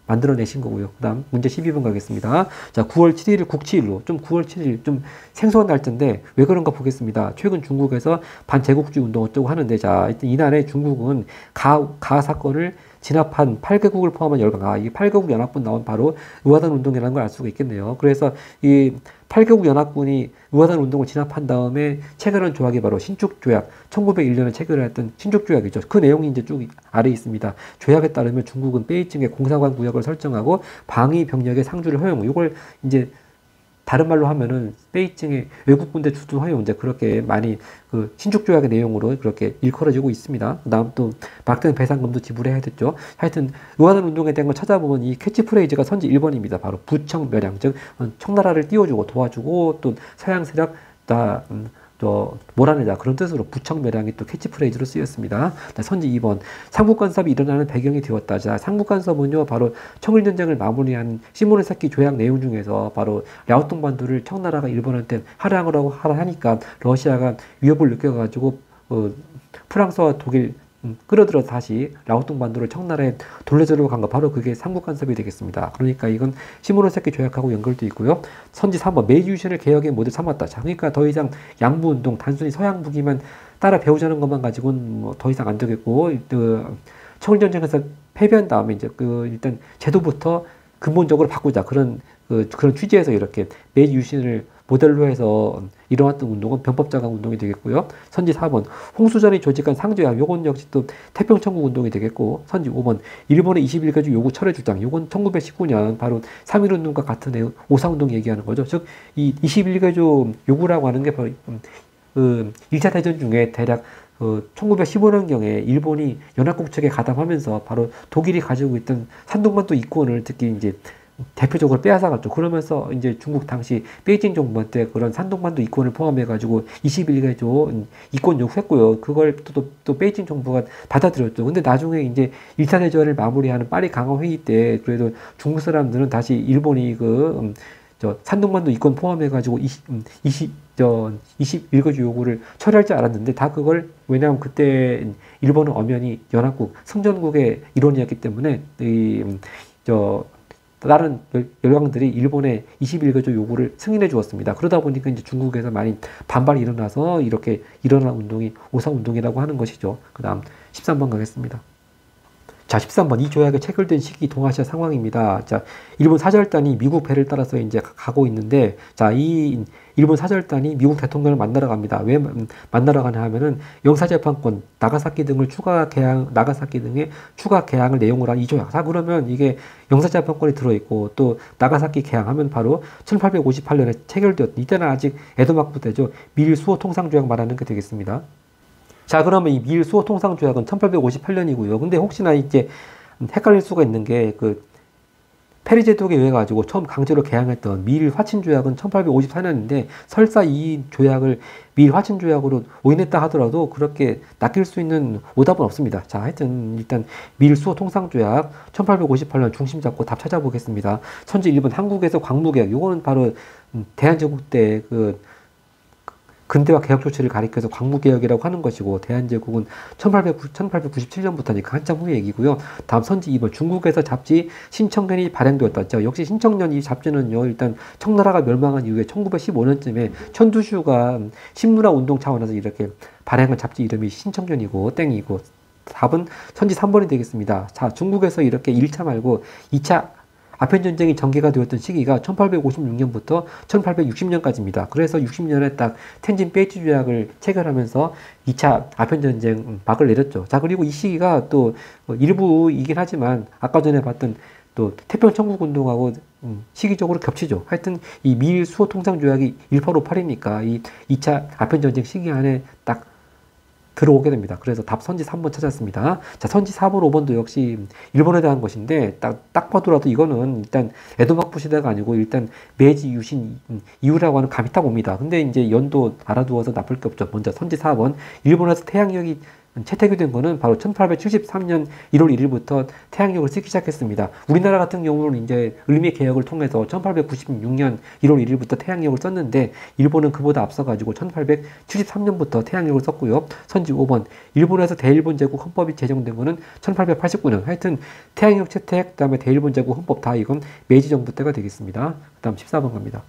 만들어내신 거고요. 그 다음 문제 12번 가겠습니다. 자, 9월 7일 국치일로, 좀 9월 7일 좀 생소한 날짜인데 왜 그런가 보겠습니다. 최근 중국에서 반제국주의 운동 어쩌고 하는데, 자, 이날에 중국은 가 사건을 진압한 8개국을 포함한 이 8개국 연합군 나온 바로 의화단 운동이라는 걸 알 수가 있겠네요. 그래서 이 8개국 연합군이 의화단 운동을 진압한 다음에 체결한 조약이 바로 신축조약, 1901년에 체결했던 신축조약이죠. 그 내용이 이제 쭉 아래에 있습니다. 조약에 따르면 중국은 베이징에 공사관 구역을 설정하고 방위 병력의 상주를 허용. 이걸 이제 다른 말로 하면은 베이징의 외국 군대 주둔 허용, 이제 그렇게 많이 그 신축조약의 내용으로 그렇게 일컬어지고 있습니다. 그다음 또 막대는 배상금도 지불해야 됐죠. 하여튼 의화단 운동에 대한 걸 찾아보면 이 캐치프레이즈가 선지 1번입니다. 바로 부청멸양, 즉 청나라를 띄워주고 도와주고 또 서양 세력 다 몰아내자, 그런 뜻으로 부청멸양이 또 캐치프레이즈로 쓰였습니다. 선지 2번, 삼국간섭이 일어나는 배경이 되었다. 자, 삼국간섭은요 바로 청일전쟁을 마무리한 시모노세키 조약 내용 중에서 바로 랴오통반도를 청나라가 일본한테 하라 하니까 러시아가 위협을 느껴가지고 프랑스와 독일 끌어들여 다시 라오통반도를 청나라에 돌려주려고 간 거, 바로 그게 삼국간섭이 되겠습니다. 그러니까 이건 시모노세키 조약하고 연결되어 있고요. 선지 3번, 메이지 유신을 개혁의 모델 삼았다. 자, 그러니까 더 이상 양부운동, 단순히 서양 무기만 따라 배우자는 것만 가지고는 뭐 더 이상 안 되겠고, 청일전쟁에서 패배한 다음에 이제 일단 제도부터 근본적으로 바꾸자, 그런 취지에서 이렇게 메이지 유신을 모델로 해서 일어났던 운동은 변법자강 운동이 되겠고요. 선지 4번, 홍수전이 조직한 상조약, 요건 역시 또 태평천국 운동이 되겠고, 선지 5번, 일본의 21개주 요구 철회 주장, 요건 1919년 바로 3.1운동과 같은 오사운동 얘기하는 거죠. 즉, 이 21개주 요구라고 하는 게 바로 1차 대전 중에 대략 1915년경에 일본이 연합국 측에 가담하면서 바로 독일이 가지고 있던 산동반도 이권을 특히 이제 대표적으로 빼앗아갔죠. 그러면서 이제 중국 당시 베이징 정부한테 그런 산동반도 이권을 포함해가지고 21개조 이권 요구했고요. 그걸 또 베이징 정부가 받아들였죠. 근데 나중에 이제 1차 대전을 마무리하는 파리 강화 회의 때 그래도 중국 사람들은 다시 일본이 산동반도 이권 포함해가지고 21개조 요구를 처리할 줄 알았는데, 다 그걸, 왜냐하면 그때 일본은 엄연히 연합국, 승전국의 일원이었기 때문에 다른 열강들이 일본의 21개조 요구를 승인해 주었습니다. 그러다 보니까 이제 중국에서 많이 반발이 일어나서 이렇게 일어난 운동이 오사운동이라고 하는 것이죠. 그 다음 13번 가겠습니다. 자, 13번, 이 조약이 체결된 시기 동아시아 상황입니다. 자, 일본 사절단이 미국 배를 따라서 이제 가고 있는데, 자, 이 일본 사절단이 미국 대통령을 만나러 갑니다. 왜 만나러 가냐 하면은 영사재판권, 나가사키 등의 추가 개항을 내용으로 한 이 조약. 자, 그러면 이게 영사재판권이 들어있고 또 나가사키 개항하면 바로 1858년에 체결되었던, 이때는 아직 에도막부 때죠. 미일 수호 통상조약 말하는 게 되겠습니다. 자, 그러면 이 미일 수호 통상조약은 1858년이고요. 근데 혹시나 이제 헷갈릴 수가 있는 게 페리 제독에 의해 가지고 처음 강제로 개항했던 미일 화친 조약은 1854년인데, 설사 이 조약을 미일 화친 조약으로 오인했다 하더라도 그렇게 낚일 수 있는 오답은 없습니다. 자, 하여튼 일단 미일 수호 통상 조약 1858년 중심 잡고 답 찾아보겠습니다. 선지 1번, 한국에서 광무개혁. 요거는 바로 대한제국 때 근대화 개혁 조치를 가리켜서 광무개혁이라고 하는 것이고, 대한제국은 1897년부터니까 한참 후의 얘기고요. 다음 선지 2번, 중국에서 잡지 신청년이 발행되었다. 역시 신청년, 이 잡지는요, 일단 청나라가 멸망한 이후에 1915년쯤에 천두슈가 신문화 운동 차원에서 이렇게 발행한 잡지 이름이 신청년이고 땡이고, 답은 선지 3번이 되겠습니다. 자, 중국에서 이렇게 1차 말고 2차 아편전쟁이 전개가 되었던 시기가 1856년부터 1860년까지입니다. 그래서 60년에 딱 텐진 베이지 조약을 체결하면서 2차 아편전쟁 막을 내렸죠. 자, 그리고 이 시기가 또 일부이긴 하지만 아까 전에 봤던 또 태평천국운동하고 시기적으로 겹치죠. 하여튼 이 미일 수호 통상 조약이 1858이니까 이 2차 아편전쟁 시기 안에 딱 들어오게 됩니다. 그래서 답 선지 3번 찾았습니다. 자, 선지 4번, 5번도 역시 일본에 대한 것인데, 딱 봐도라도 이거는 일단 에도막부 시대가 아니고 일단 메이지 유신 이후라고 하는 감이 딱 옵니다. 근데 이제 연도 알아두어서 나쁠 게 없죠. 먼저 선지 4번, 일본에서 태양력이 채택이 된 거는 바로 1873년 1월 1일부터 태양력을 쓰기 시작했습니다. 우리나라 같은 경우는 이제 을미 개혁을 통해서 1896년 1월 1일부터 태양력을 썼는데 일본은 그보다 앞서가지고 1873년부터 태양력을 썼고요. 선지 5번 일본에서 대일본 제국 헌법이 제정된 거는 1889년. 하여튼 태양력 채택, 그다음에 대일본 제국 헌법 다 이건 메이지 정부 때가 되겠습니다. 그다음 14번 갑니다.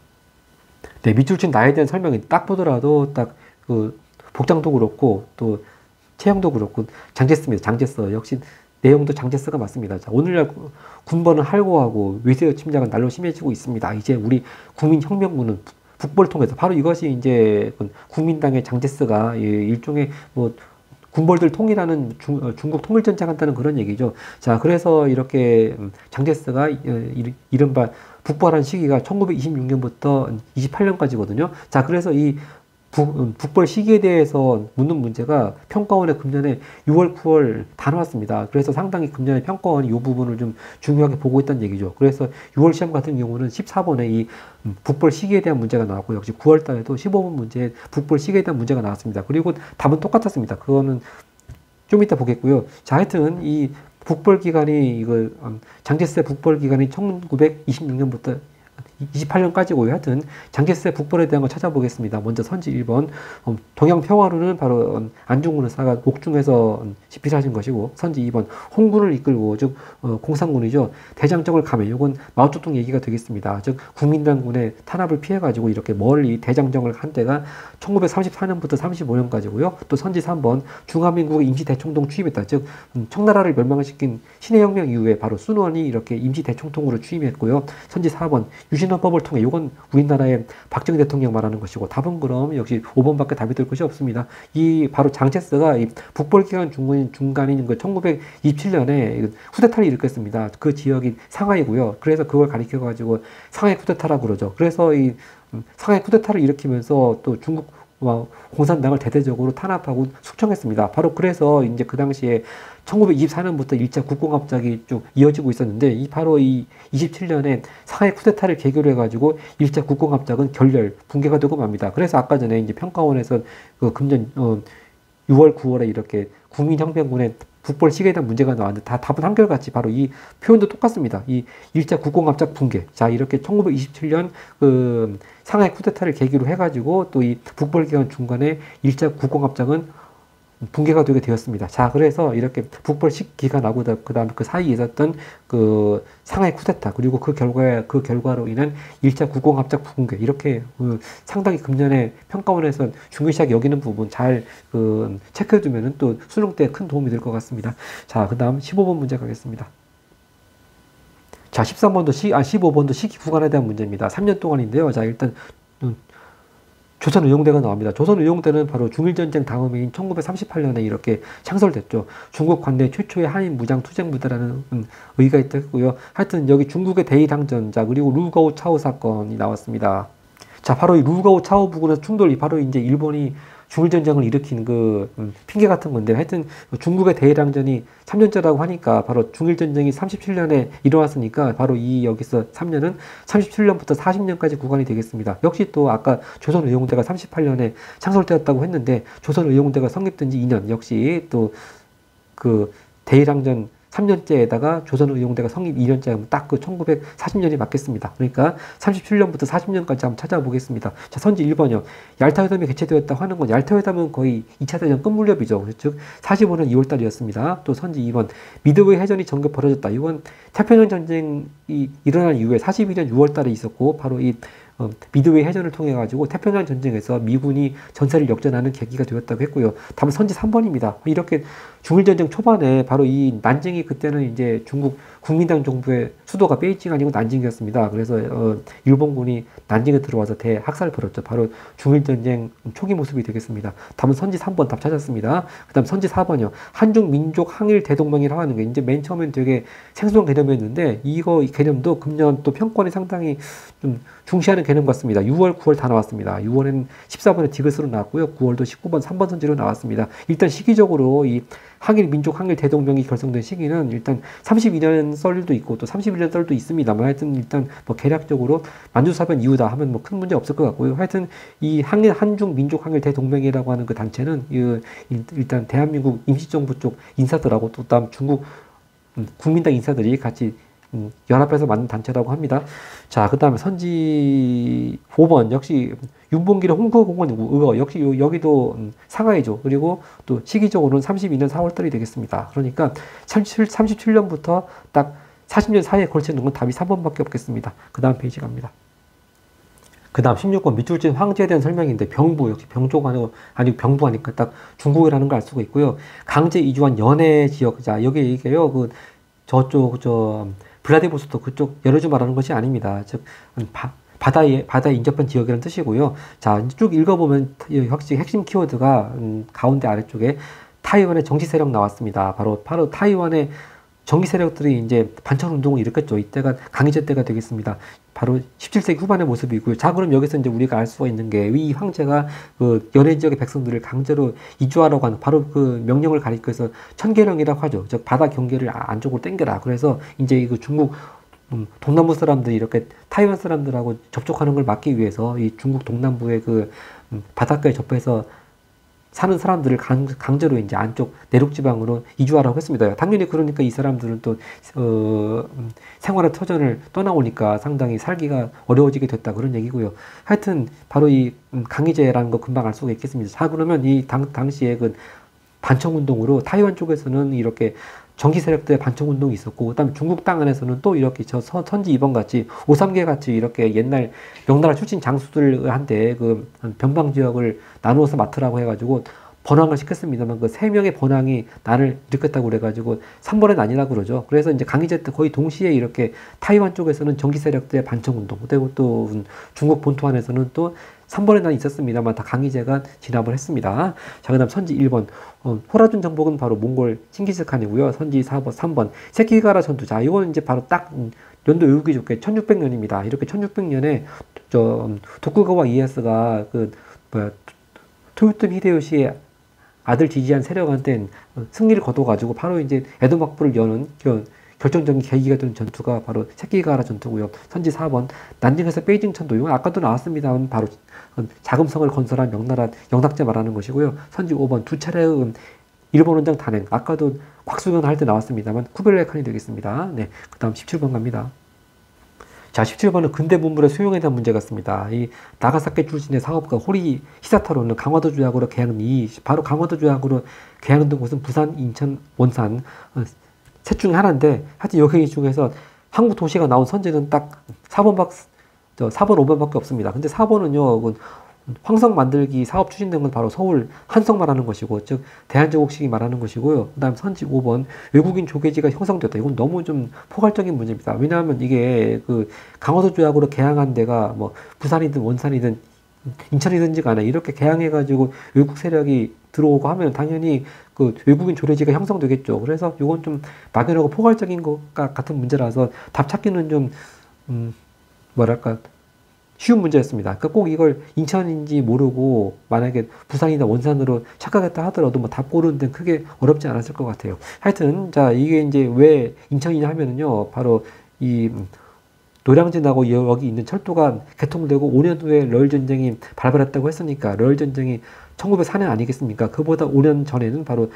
네, 밑줄 친 나에 대한 설명이 딱 보더라도 딱 그 복장도 그렇고 또 체형도 그렇고 장제스입니다. 장제스 역시 내용도 장제스가 맞습니다. 자, 오늘날 군번은 할고하고 외세 침략은 날로 심해지고 있습니다. 이제 우리 국민혁명군은 북벌을 통해서 바로 이것이 이제 국민당의 장제스가 일종의 뭐 군벌들 통일하는 중국 통일전쟁한다는 그런 얘기죠. 자, 그래서 이렇게 장제스가 이른바 북벌한 시기가 1926년부터 28년까지거든요. 자, 그래서 이 북벌 시기에 대해서 묻는 문제가 평가원에 금년에 6월, 9월 다 나왔습니다. 그래서 상당히 금년에 평가원이 이 부분을 좀 중요하게 보고 있다는 얘기죠. 그래서 6월 시험 같은 경우는 14번에 이 북벌 시기에 대한 문제가 나왔고, 역시 9월 달에도 15번 문제에 북벌 시기에 대한 문제가 나왔습니다. 그리고 답은 똑같았습니다. 그거는 좀 이따 보겠고요. 자, 하여튼 이 북벌 기간이 이거 장제스의 북벌 기간이 1926년부터 28년까지고요. 하여튼 장제스의 북벌에 대한 거 찾아보겠습니다. 먼저 선지 1번 동양평화로는 바로 안중근 의사가 옥중에서 집필하신 것이고, 선지 2번 홍군을 이끌고 즉 공산군이죠. 대장정을 감해, 이건 마오쩌둥 얘기가 되겠습니다. 즉 국민당군의 탄압을 피해가지고 이렇게 멀리 대장정을 한 때가 1934년부터 35년까지고요. 또 선지 3번 중화민국의 임시대총통 취임했다. 즉 청나라를 멸망시킨 신해혁명 이후에 바로 순원이 이렇게 임시대총통으로 취임했고요. 선지 4번 유신헌법을 통해, 이건 우리나라의 박정희 대통령 말하는 것이고, 답은 그럼 역시 5번밖에 답이 될 것이 없습니다. 이 바로 장제스가 이 북벌 기간 중간인 그 1927년에 쿠데타를 일으켰습니다. 그 지역이 상하이고요. 그래서 그걸 가리켜 가지고 상하이 쿠데타라고 그러죠. 그래서 이 상하이 쿠데타를 일으키면서 또 중국 공산당을 대대적으로 탄압하고 숙청했습니다. 바로 그래서 이제 그 당시에 1924년부터 1차 국공합작이 쭉 이어지고 있었는데, 바로 이 27년에 상하이 쿠데타를 계기로 해가지고 1차 국공합작은 결렬, 붕괴가 되고 맙니다. 그래서 아까 전에 이제 평가원에서 그 금년 6월, 9월에 이렇게 국민혁명군의 북벌 시기에 대한 문제가 나왔는데, 다 답은 한결같이 바로 이 표현도 똑같습니다. 이 1차 국공합작 붕괴. 자, 이렇게 1927년 그 상하이 쿠데타를 계기로 해가지고 또 이 북벌 기간 중간에 1차 국공합작은 붕괴가 되게 되었습니다. 자, 그래서 이렇게 북벌 시기가 나고 그다음에 그 사이에 있었던 그 상하이 쿠데타, 그리고 그 결과로 인한 1차 국공합작 붕괴, 이렇게 상당히 금년에 평가원에서 중요시하게 여기는 부분 잘 체크해 두면은 또 수능 때 큰 도움이 될 것 같습니다. 자, 그다음 15번 문제 가겠습니다. 자, 15번도 시기 구간에 대한 문제입니다. 3년 동안인데요. 자, 일단 조선의용대가 나옵니다. 조선의용대는 바로 중일전쟁 다음해인 1938년에 이렇게 창설됐죠. 중국 관내 최초의 한인 무장 투쟁 부대라는 의의가 있었고요. 하여튼 여기 중국의 대일항전자, 그리고 루거우 차오 사건이 나왔습니다. 자, 바로 이 루거우 차오 부근에서 충돌이 바로 이제 일본이 중일전쟁을 일으킨 그 핑계 같은 건데, 하여튼 중국의 대일항전이 3년째라고 하니까 바로 중일전쟁이 37년에 일어났으니까 바로 이 여기서 3년은 37년부터 40년까지 구간이 되겠습니다. 역시 또 아까 조선의용대가 38년에 창설되었다고 했는데, 조선의용대가 성립된 지 2년, 역시 또 그 대일항전 3년째에다가 조선의용대가 성립 2년째 하면 딱 그 1940년이 맞겠습니다. 그러니까 37년부터 40년까지 한번 찾아보겠습니다. 자, 선지 1번이요. 얄타회담이 개최되었다고 하는 건, 얄타회담은 거의 2차 대전 끝 무렵이죠. 즉 45년 2월 달이었습니다. 또 선지 2번. 미드웨이 해전이 전격 벌어졌다. 이건 태평양 전쟁이 일어난 이후에 42년 6월 달에 있었고, 바로 이 미드웨이 해전을 통해 가지고 태평양 전쟁에서 미군이 전세를 역전하는 계기가 되었다고 했고요. 다음 선지 3번입니다. 이렇게 중일전쟁 초반에 바로 이 난징이, 그때는 이제 중국 국민당 정부의 수도가 베이징 아니고 난징이었습니다. 그래서 일본군이 난징에 들어와서 대학살을 벌였죠. 바로 중일전쟁 초기 모습이 되겠습니다. 다음은 선지 3번 답 찾았습니다. 그 다음 선지 4번이요. 한중 민족 항일 대동맹이라고 하는 게 이제 맨 처음엔 되게 생소한 개념이었는데, 이 개념도 금년 또 평권이 상당히 좀 중시하는 개념 같습니다. 6월, 9월 다 나왔습니다. 6월에는 14번에 디귿으로 나왔고요. 9월도 19번 3번 선지로 나왔습니다. 일단 시기적으로 이 항일 민족 항일 대동맹이 결성된 시기는 일단 32년 썰도 있고 또 31년 썰도 있습니다만 하여튼 일단 뭐 개략적으로 만주사변 이후다 하면 뭐 큰 문제 없을 것 같고요. 하여튼 이 항일 한중 민족 항일 대동맹이라고 하는 그 단체는 일단 대한민국 임시정부 쪽 인사들하고 또 다음 중국 국민당 인사들이 같이 연합해서 만든 단체라고 합니다. 자, 그 다음에 선지 5번 역시 윤봉길의 홍보공원 의거 역시 여기도 상하이죠. 그리고 또 시기적으로는 32년 4월달이 되겠습니다. 그러니까 37년부터 딱 40년 사이에 걸치는 건 답이 3번밖에 없겠습니다. 그 다음 페이지 갑니다. 그 다음 16번 밑줄진 황제에 대한 설명인데 병부 역시 병조가 아니고 병부하니까 딱 중국이라는 걸 알 수가 있고요. 강제 이주한 연해 지역, 자 여기 얘기해요. 그 저쪽 블라디보스토크 그쪽 여러 주 말하는 것이 아닙니다. 즉 바다에 인접한 지역이라는 뜻이고요. 자 쭉 읽어보면 확실히 핵심 키워드가 가운데 아래쪽에 타이완의 정치 세력 나왔습니다. 바로 타이완의 정치 세력들이 이제 반천 운동을 일으켰죠. 이때가 강희제 때가 되겠습니다. 바로 17세기 후반의 모습이고요. 자, 그럼 여기서 이제 우리가 알 수가 있는 게 이 황제가 그 연해 지역의 백성들을 강제로 이주하라고 하는 바로 그 명령을 가리켜서 천계령이라고 하죠. 즉 바다 경계를 안쪽으로 당겨라. 그래서 이제 그 중국 동남부 사람들이 이렇게 타이완 사람들하고 접촉하는 걸 막기 위해서 이 중국 동남부의 그 바닷가에 접해서 사는 사람들을 강제로 이제 안쪽 내륙 지방으로 이주하라고 했습니다. 당연히 그러니까 이 사람들은 또 생활의 터전을 떠나오니까 상당히 살기가 어려워지게 됐다 그런 얘기고요. 하여튼 바로 이 강희제라는 거 금방 알 수가 있겠습니다. 자, 그러면 이 당시에 그 반청운동으로 타이완 쪽에서는 이렇게 정치 세력들의 반청운동이 있었고, 그 다음에 중국 땅 안에서는 또 이렇게 선지 2번 같이, 오삼계 같이 이렇게 옛날 명나라 출신 장수들한테 그 변방 지역을 나누어서 맡으라고 해가지고 번왕을 시켰습니다만 그 3명의 번왕이 난을 일으켰다고 그래가지고 3번의 난이라고 그러죠. 그래서 이제 강희제 때 거의 동시에 이렇게 타이완 쪽에서는 정치 세력들의 반청운동, 그리고 또 중국 본토 안에서는 또 3번의 난이 있었습니다만 다 강희제가 진압을 했습니다. 자, 그 다음 선지 1번. 호라준 정복은 바로 몽골 칭기스칸이고요. 선지 4번, 3번. 세키가라 전투. 자, 이건 이제 바로 딱 연도 외우기 좋게 1600년입니다. 이렇게 1600년에 도쿠가와 이에야스가 토요토미 히데요시의 아들 지지한 세력한테 승리를 거둬가지고 바로 이제 에도 막부를 여는 결정적인 계기가 되는 전투가 바로 세키가라 전투고요. 선지 4번. 난징에서 베이징 천도. 이건 아까도 나왔습니다만 바로 자금성을 건설한 명나라 영락제 말하는 것이고요. 선지 5번. 두 차례의 일본 원정 단행. 아까도 곽수변 할 때 나왔습니다만 쿠벨라이 칸이 되겠습니다. 네. 그 다음 17번 갑니다. 자, 17번은 근대 문물의 수용에 대한 문제 같습니다. 이 나가사키 출신의 사업가 호리 히사타로는 강화도 조약으로 계약은 바로 강화도 조약으로 계약된 곳은 부산, 인천, 원산 셋 중에 하나인데, 하여튼 여기 중에서 한국 도시가 나온 선지는 딱 4번, 5번밖에 없습니다. 근데 4번은요, 황성 만들기 사업 추진된 건 바로 서울 한성 말하는 것이고, 즉 대한제국식이 말하는 것이고요. 그 다음 선지 5번 외국인 조계지가 형성됐다. 이건 너무 좀 포괄적인 문제입니다. 왜냐하면 이게 그 강화도 조약으로 개항한 데가 뭐 부산이든 원산이든 인천이든지 간에 이렇게 개항해가지고 외국 세력이 들어오고 하면 당연히 그 외국인 조례지가 형성되겠죠. 그래서 이건 좀 막연하고 포괄적인 것과 같은 문제라서 답 찾기는 좀 뭐랄까 쉬운 문제였습니다. 그러니까 꼭 이걸 인천인지 모르고 만약에 부산이나 원산으로 착각했다 하더라도 뭐 답 고르는 데는 크게 어렵지 않았을 것 같아요. 하여튼 자, 이게 이제 왜 인천이냐 하면은요, 바로 이 노량진하고 여기 있는 철도가 개통되고 5년 후에 러일 전쟁이 발발했다고 했으니까 러일 전쟁이 1904년 아니겠습니까? 그보다 5년 전에는 바로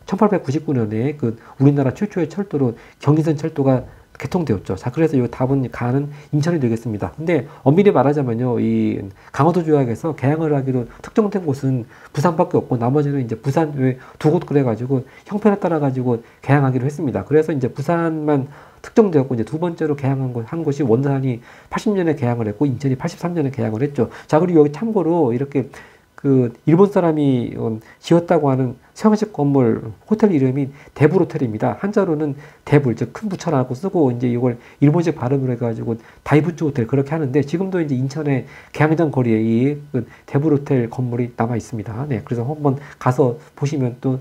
1899년에 그 우리나라 최초의 철도로 경인선 철도가 개통되었죠. 자, 그래서 이 답은 가는 인천이 되겠습니다. 근데 엄밀히 말하자면요, 이 강화도 조약에서 개항을 하기로 특정된 곳은 부산밖에 없고 나머지는 이제 부산 외 두 곳 그래가지고 형편에 따라 가지고 개항하기로 했습니다. 그래서 이제 부산만 특정되었고, 이제 두 번째로 개항한 곳이 원산이 80년에 개항을 했고 인천이 83년에 개항을 했죠. 자, 그리고 여기 참고로 이렇게 그 일본 사람이 지었다고 하는 서양식 건물 호텔 이름이 대불 호텔입니다. 한자로는 대불, 즉 큰 부처라고 쓰고 이제 이걸 일본식 발음으로 해가지고 다이부츠 호텔 그렇게 하는데, 지금도 이제 인천의 계양장 거리에 이 대불 호텔 건물이 남아 있습니다. 네, 그래서 한번 가서 보시면 또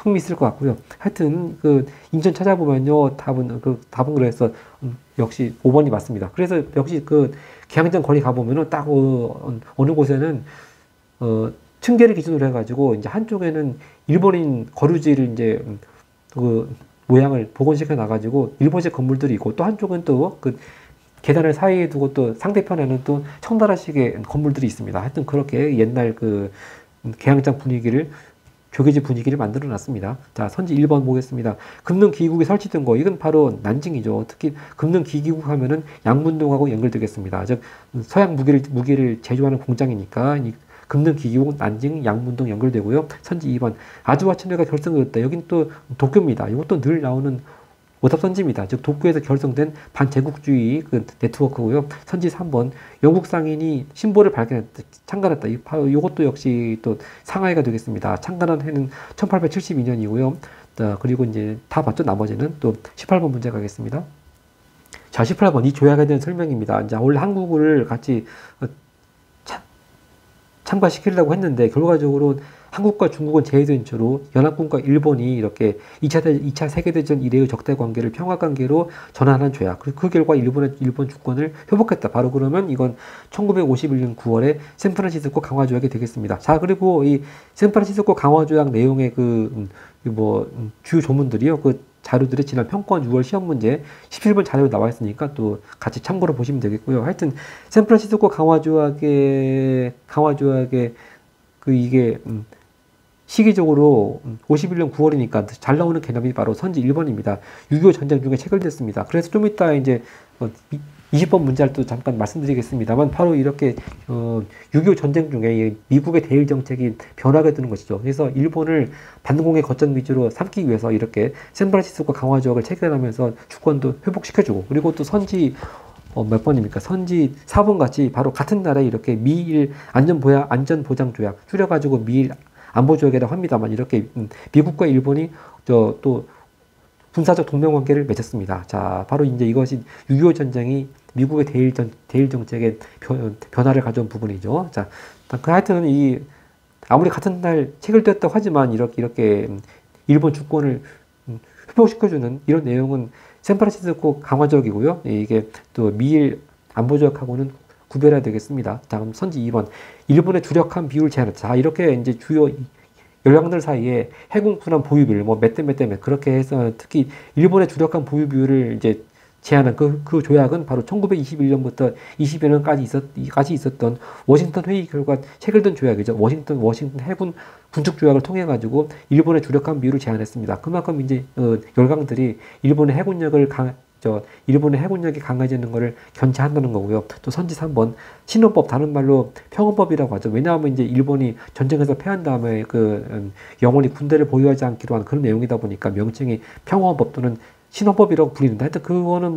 흥미 있을 것 같고요. 하여튼 그 인천 찾아보면요, 답은 그래서 역시 5번이 맞습니다. 그래서 역시 그 계양장 거리 가보면은 딱 어느 곳에는 층계를 기준으로 해가지고 이제 한쪽에는 일본인 거류지를 이제 그 모양을 복원시켜 놔가지고 일본식 건물들이 있고, 또 한쪽은 또 그 계단을 사이에 두고 또 상대편에는 또 청나라식의 건물들이 있습니다. 하여튼 그렇게 옛날 그 계양장 분위기를, 교계지 분위기를 만들어 놨습니다. 자, 선지 1번 보겠습니다. 금능기기국이 설치된 거, 이건 바로 난징이죠. 특히 금능기기국 하면은 양문동하고 연결되겠습니다. 즉 서양 무기를 제조하는 공장이니까 이 금능기기국 난징, 양문동 연결되고요. 선지 2번 아주와천회가 결성되었다. 여긴 또 도쿄입니다. 이것도 늘 나오는 오답선지입니다. 즉 도쿄에서 결성된 반제국주의 그 네트워크고요. 선지 3번 영국 상인이 신보를 발견했다, 창간했다. 이것도 역시 또 상하이가 되겠습니다. 창간한 해는 1872년이고요. 그리고 이제 다 봤죠. 나머지는 또 18번 문제 가겠습니다. 자, 18번 이 조약에 대한 설명입니다. 이제 원래 한국을 같이 참가시키려고 했는데 결과적으로 한국과 중국은 제외된 채로 연합군과 일본이 이렇게 2차 세계대전 이래의 적대 관계를 평화 관계로 전환한 조약. 그 결과 일본 주권을 회복했다. 바로 그러면 이건 1951년 9월에 샌프란시스코 강화 조약이 되겠습니다. 자, 그리고 이 샌프란시스코 강화 조약 내용의 주요 조문들이요. 그 자료들이 지난 평가원 6월 시험 문제 17번 자료에 나와 있으니까 또 같이 참고로 보시면 되겠고요. 하여튼 샌프란시스코 강화 조약의 이게 시기적으로 51년 9월이니까 잘 나오는 개념이 바로 선지 1번입니다. 6.25 전쟁 중에 체결됐습니다. 그래서 좀 이따 이제 20번 문제를 또 잠깐 말씀드리겠습니다만, 바로 이렇게 6.25 전쟁 중에 미국의 대일 정책이 변화가 되는 것이죠. 그래서 일본을 반공의 거점 위주로 삼기 위해서 이렇게 샌프란시스코 강화 조약을 체결하면서 주권도 회복시켜주고, 그리고 또 선지 몇 번입니까? 선지 4번 같이 바로 같은 날에 이렇게 미일 안전보장 조약, 줄여가지고 미일 안보조약이라고 합니다만, 이렇게 미국과 일본이 또 군사적 동맹관계를 맺었습니다. 자, 바로 이제 이것이 6.25 전쟁이 미국의 대일 정책의 변화를 가져온 부분이죠. 자, 하여튼 아무리 같은 날 체결되었다고 하지만 이렇게 일본 주권을 회복시켜주는 이런 내용은 샌프란시스코 강화조약이고요. 이게 또 미일 안보조약하고는 구별해야 되겠습니다. 다음 선지 2번 일본의 주력함 비율 제한했다. 자, 이렇게 이제 주요 열강들 사이에 해군 군함 보유 비율 몇 대 그렇게 해서 특히 일본의 주력함 보유 비율을 이제 제한한 그 조약은 바로 1921년부터 22년까지 있었던 워싱턴 회의 결과 체결된 조약이죠. 워싱턴 해군 군축 조약을 통해 가지고 일본의 주력함 비율을 제한했습니다. 그만큼 이제 열강들이 일본의 해군력이 강해지는 것을 견제한다는 거고요. 또 선지 3번 신원법, 다른 말로 평원법이라고 하죠. 왜냐하면 이제 일본이 전쟁에서 패한 다음에 영원히 군대를 보유하지 않기로 한 그런 내용이다 보니까 명칭이 평원법 또는 신원법이라고 불리는데, 하여튼 그거는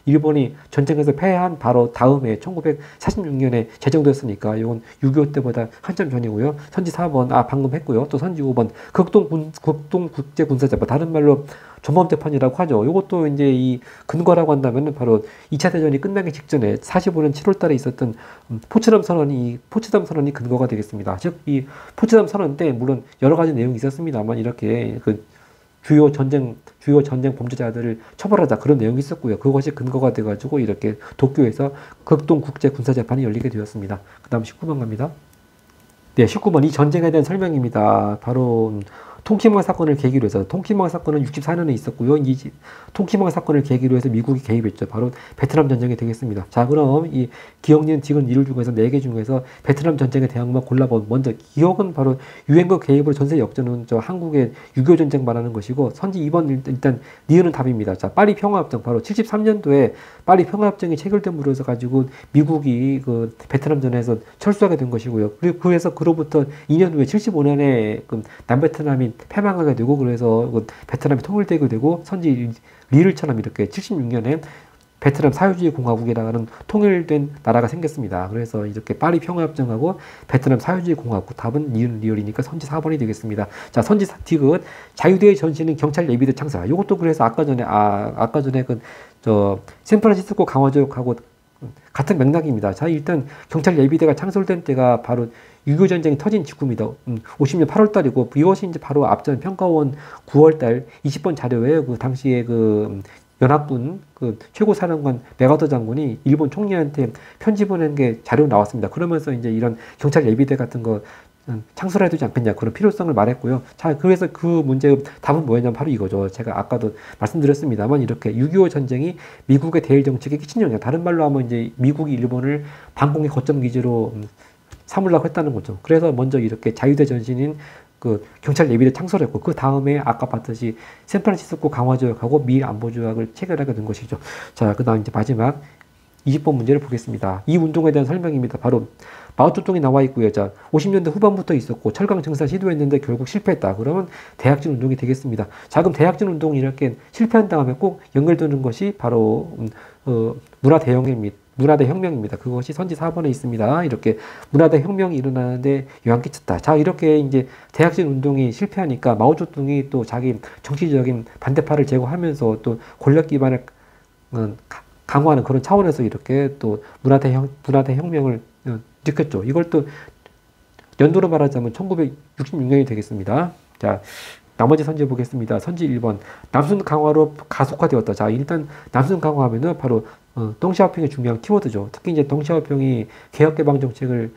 일본이 전쟁에서 패한 바로 다음에 1946년에 제정됐으니까 이건 6.25 때보다 한참 전이고요. 선지 4번 방금 했고요. 또 선지 5번 극동국제군사재판, 다른 말로 전범재판이라고 하죠. 이것도 이제 이 근거라고 한다면 바로 2차 대전이 끝나기 직전에 45년 7월 달에 있었던 포츠담 선언이 근거가 되겠습니다. 즉 이 포츠담 선언 때 물론 여러 가지 내용이 있었습니다만 이렇게 주요 전쟁 범죄자들을 처벌하자, 그런 내용이 있었고요. 그것이 근거가 돼가지고 이렇게 도쿄에서 극동국제군사재판이 열리게 되었습니다. 그 다음 19번 갑니다. 네, 19번 이 전쟁에 대한 설명입니다. 바로 통키망 사건을 계기로 해서, 통키망 사건은 64년에 있었고요. 이 통키망 사건을 계기로 해서 미국이 개입했죠. 바로 베트남 전쟁이 되겠습니다. 자, 그럼 이 기억, 지금 이를 중에서 4개 중에서 베트남 전쟁의 대항만 골라보면, 먼저 기억은 바로 유엔과 개입으로 전세 역전은 한국의 6.25 전쟁 말하는 것이고, 선지 2번 일단 니은은 답입니다. 자, 파리 평화협정, 바로 73년도에 파리 평화협정이 체결됨으로 해서 가지고 미국이 베트남전에서 철수하게 된 것이고요. 그리고 그로부터 2년 후에 75년에 남베트남이 패망하게 되고, 그래서 베트남이 통일되게 되고, 선지 리를처럼 이렇게 76년에 베트남 사회주의 공화국이라는 통일된 나라가 생겼습니다. 그래서 이렇게 파리 평화협정하고 베트남 사회주의 공화국, 답은 리을이니까 선지 4번이 되겠습니다. 자, 선지 디귿 자유대의 전신은 경찰 예비대 창사. 이것도 그래서 아까 전에 샌프란시스코 강화조약하고 같은 맥락입니다. 자, 일단 경찰 예비대가 창설된 때가 바로 6.25 전쟁이 터진 직후입니다. 50년 8월 달이고, 이것이 이제 바로 앞전 평가원 9월 달 20번 자료에 그 당시에 그 연합군 그 최고 사령관 메가더 장군이 일본 총리한테 편지 보낸 게 자료 나왔습니다. 그러면서 이제 이런 경찰 예비대 같은 거 창설해야 되지 않겠냐, 그런 필요성을 말했고요. 자, 그래서 그 문제의 답은 뭐였냐면 바로 이거죠. 제가 아까도 말씀드렸습니다만, 이렇게 6.25 전쟁이 미국의 대일 정책에 끼친 영향, 다른 말로 하면 이제 미국이 일본을 반공의 거점 기지로 삼으려고 했다는 거죠. 그래서 먼저 이렇게 자유대 전신인 그 경찰 예비대 창설했고, 그 다음에 아까 봤듯이 샌프란시스코 강화 조약하고 미 안보 조약을 체결하게 된 것이죠. 자, 그다음 이제 마지막 20번 문제를 보겠습니다. 이 운동에 대한 설명입니다. 바로 마오쩌둥이 나와 있고요. 자, 50년대 후반부터 있었고 철강 증산 시도했는데 결국 실패했다. 그러면 대약진 운동이 되겠습니다. 자, 그럼 대약진 운동이 이렇게 실패한 다음에 꼭 연결되는 것이 바로 문화대혁명입니다. 그것이 선지 4번에 있습니다. 이렇게 문화대혁명이 일어나는데 영향 끼쳤다. 자, 이렇게 이제 대약진 운동이 실패하니까 마오쩌둥이 또 자기 정치적인 반대파를 제거하면서 또 권력 기반을 강화하는 그런 차원에서 이렇게 또 문화대혁명을 일으켰죠. 이걸 또 연도로 말하자면 1966년이 되겠습니다. 자, 나머지 선지 보겠습니다. 선지 1번. 남순 강화로 가속화되었다. 자, 일단 남순 강화하면은 바로 덩샤오핑의 중요한 키워드죠. 특히 이제 덩샤오핑이 개혁개방 정책을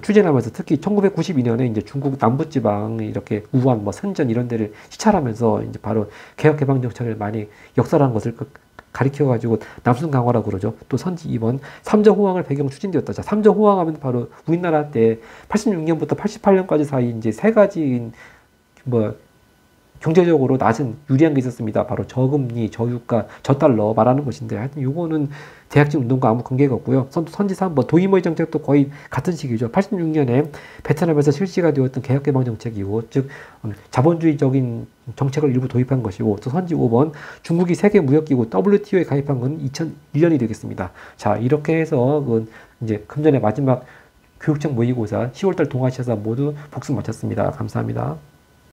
추진하면서 특히 1992년에 이제 중국 남부지방 이렇게 우한, 뭐 선전 이런 데를 시찰하면서 이제 바로 개혁개방 정책을 많이 역설한 것을 가리켜가지고 남순 강화라고 그러죠. 또 선지 2번. 삼저 호황을 배경 추진되었다. 자, 삼저 호황하면 바로 우리나라 때 86년부터 88년까지 사이 이제 세 가지 뭐 경제적으로 낮은 유리한 게 있었습니다. 바로 저금리, 저유가, 저달러 말하는 것인데, 하여튼 요거는 대약진 운동과 아무 관계가 없고요. 선지 3번 도이모이 정책도 거의 같은 시기죠. 86년에 베트남에서 실시가 되었던 개혁개방 정책이고, 즉 자본주의적인 정책을 일부 도입한 것이고, 또 선지 5번 중국이 세계 무역기구 WTO에 가입한 건 2001년이 되겠습니다. 자, 이렇게 해서 그 이제 금년의 마지막 교육청 모의고사 10월달 동아시아사 모두 복습 마쳤습니다. 감사합니다.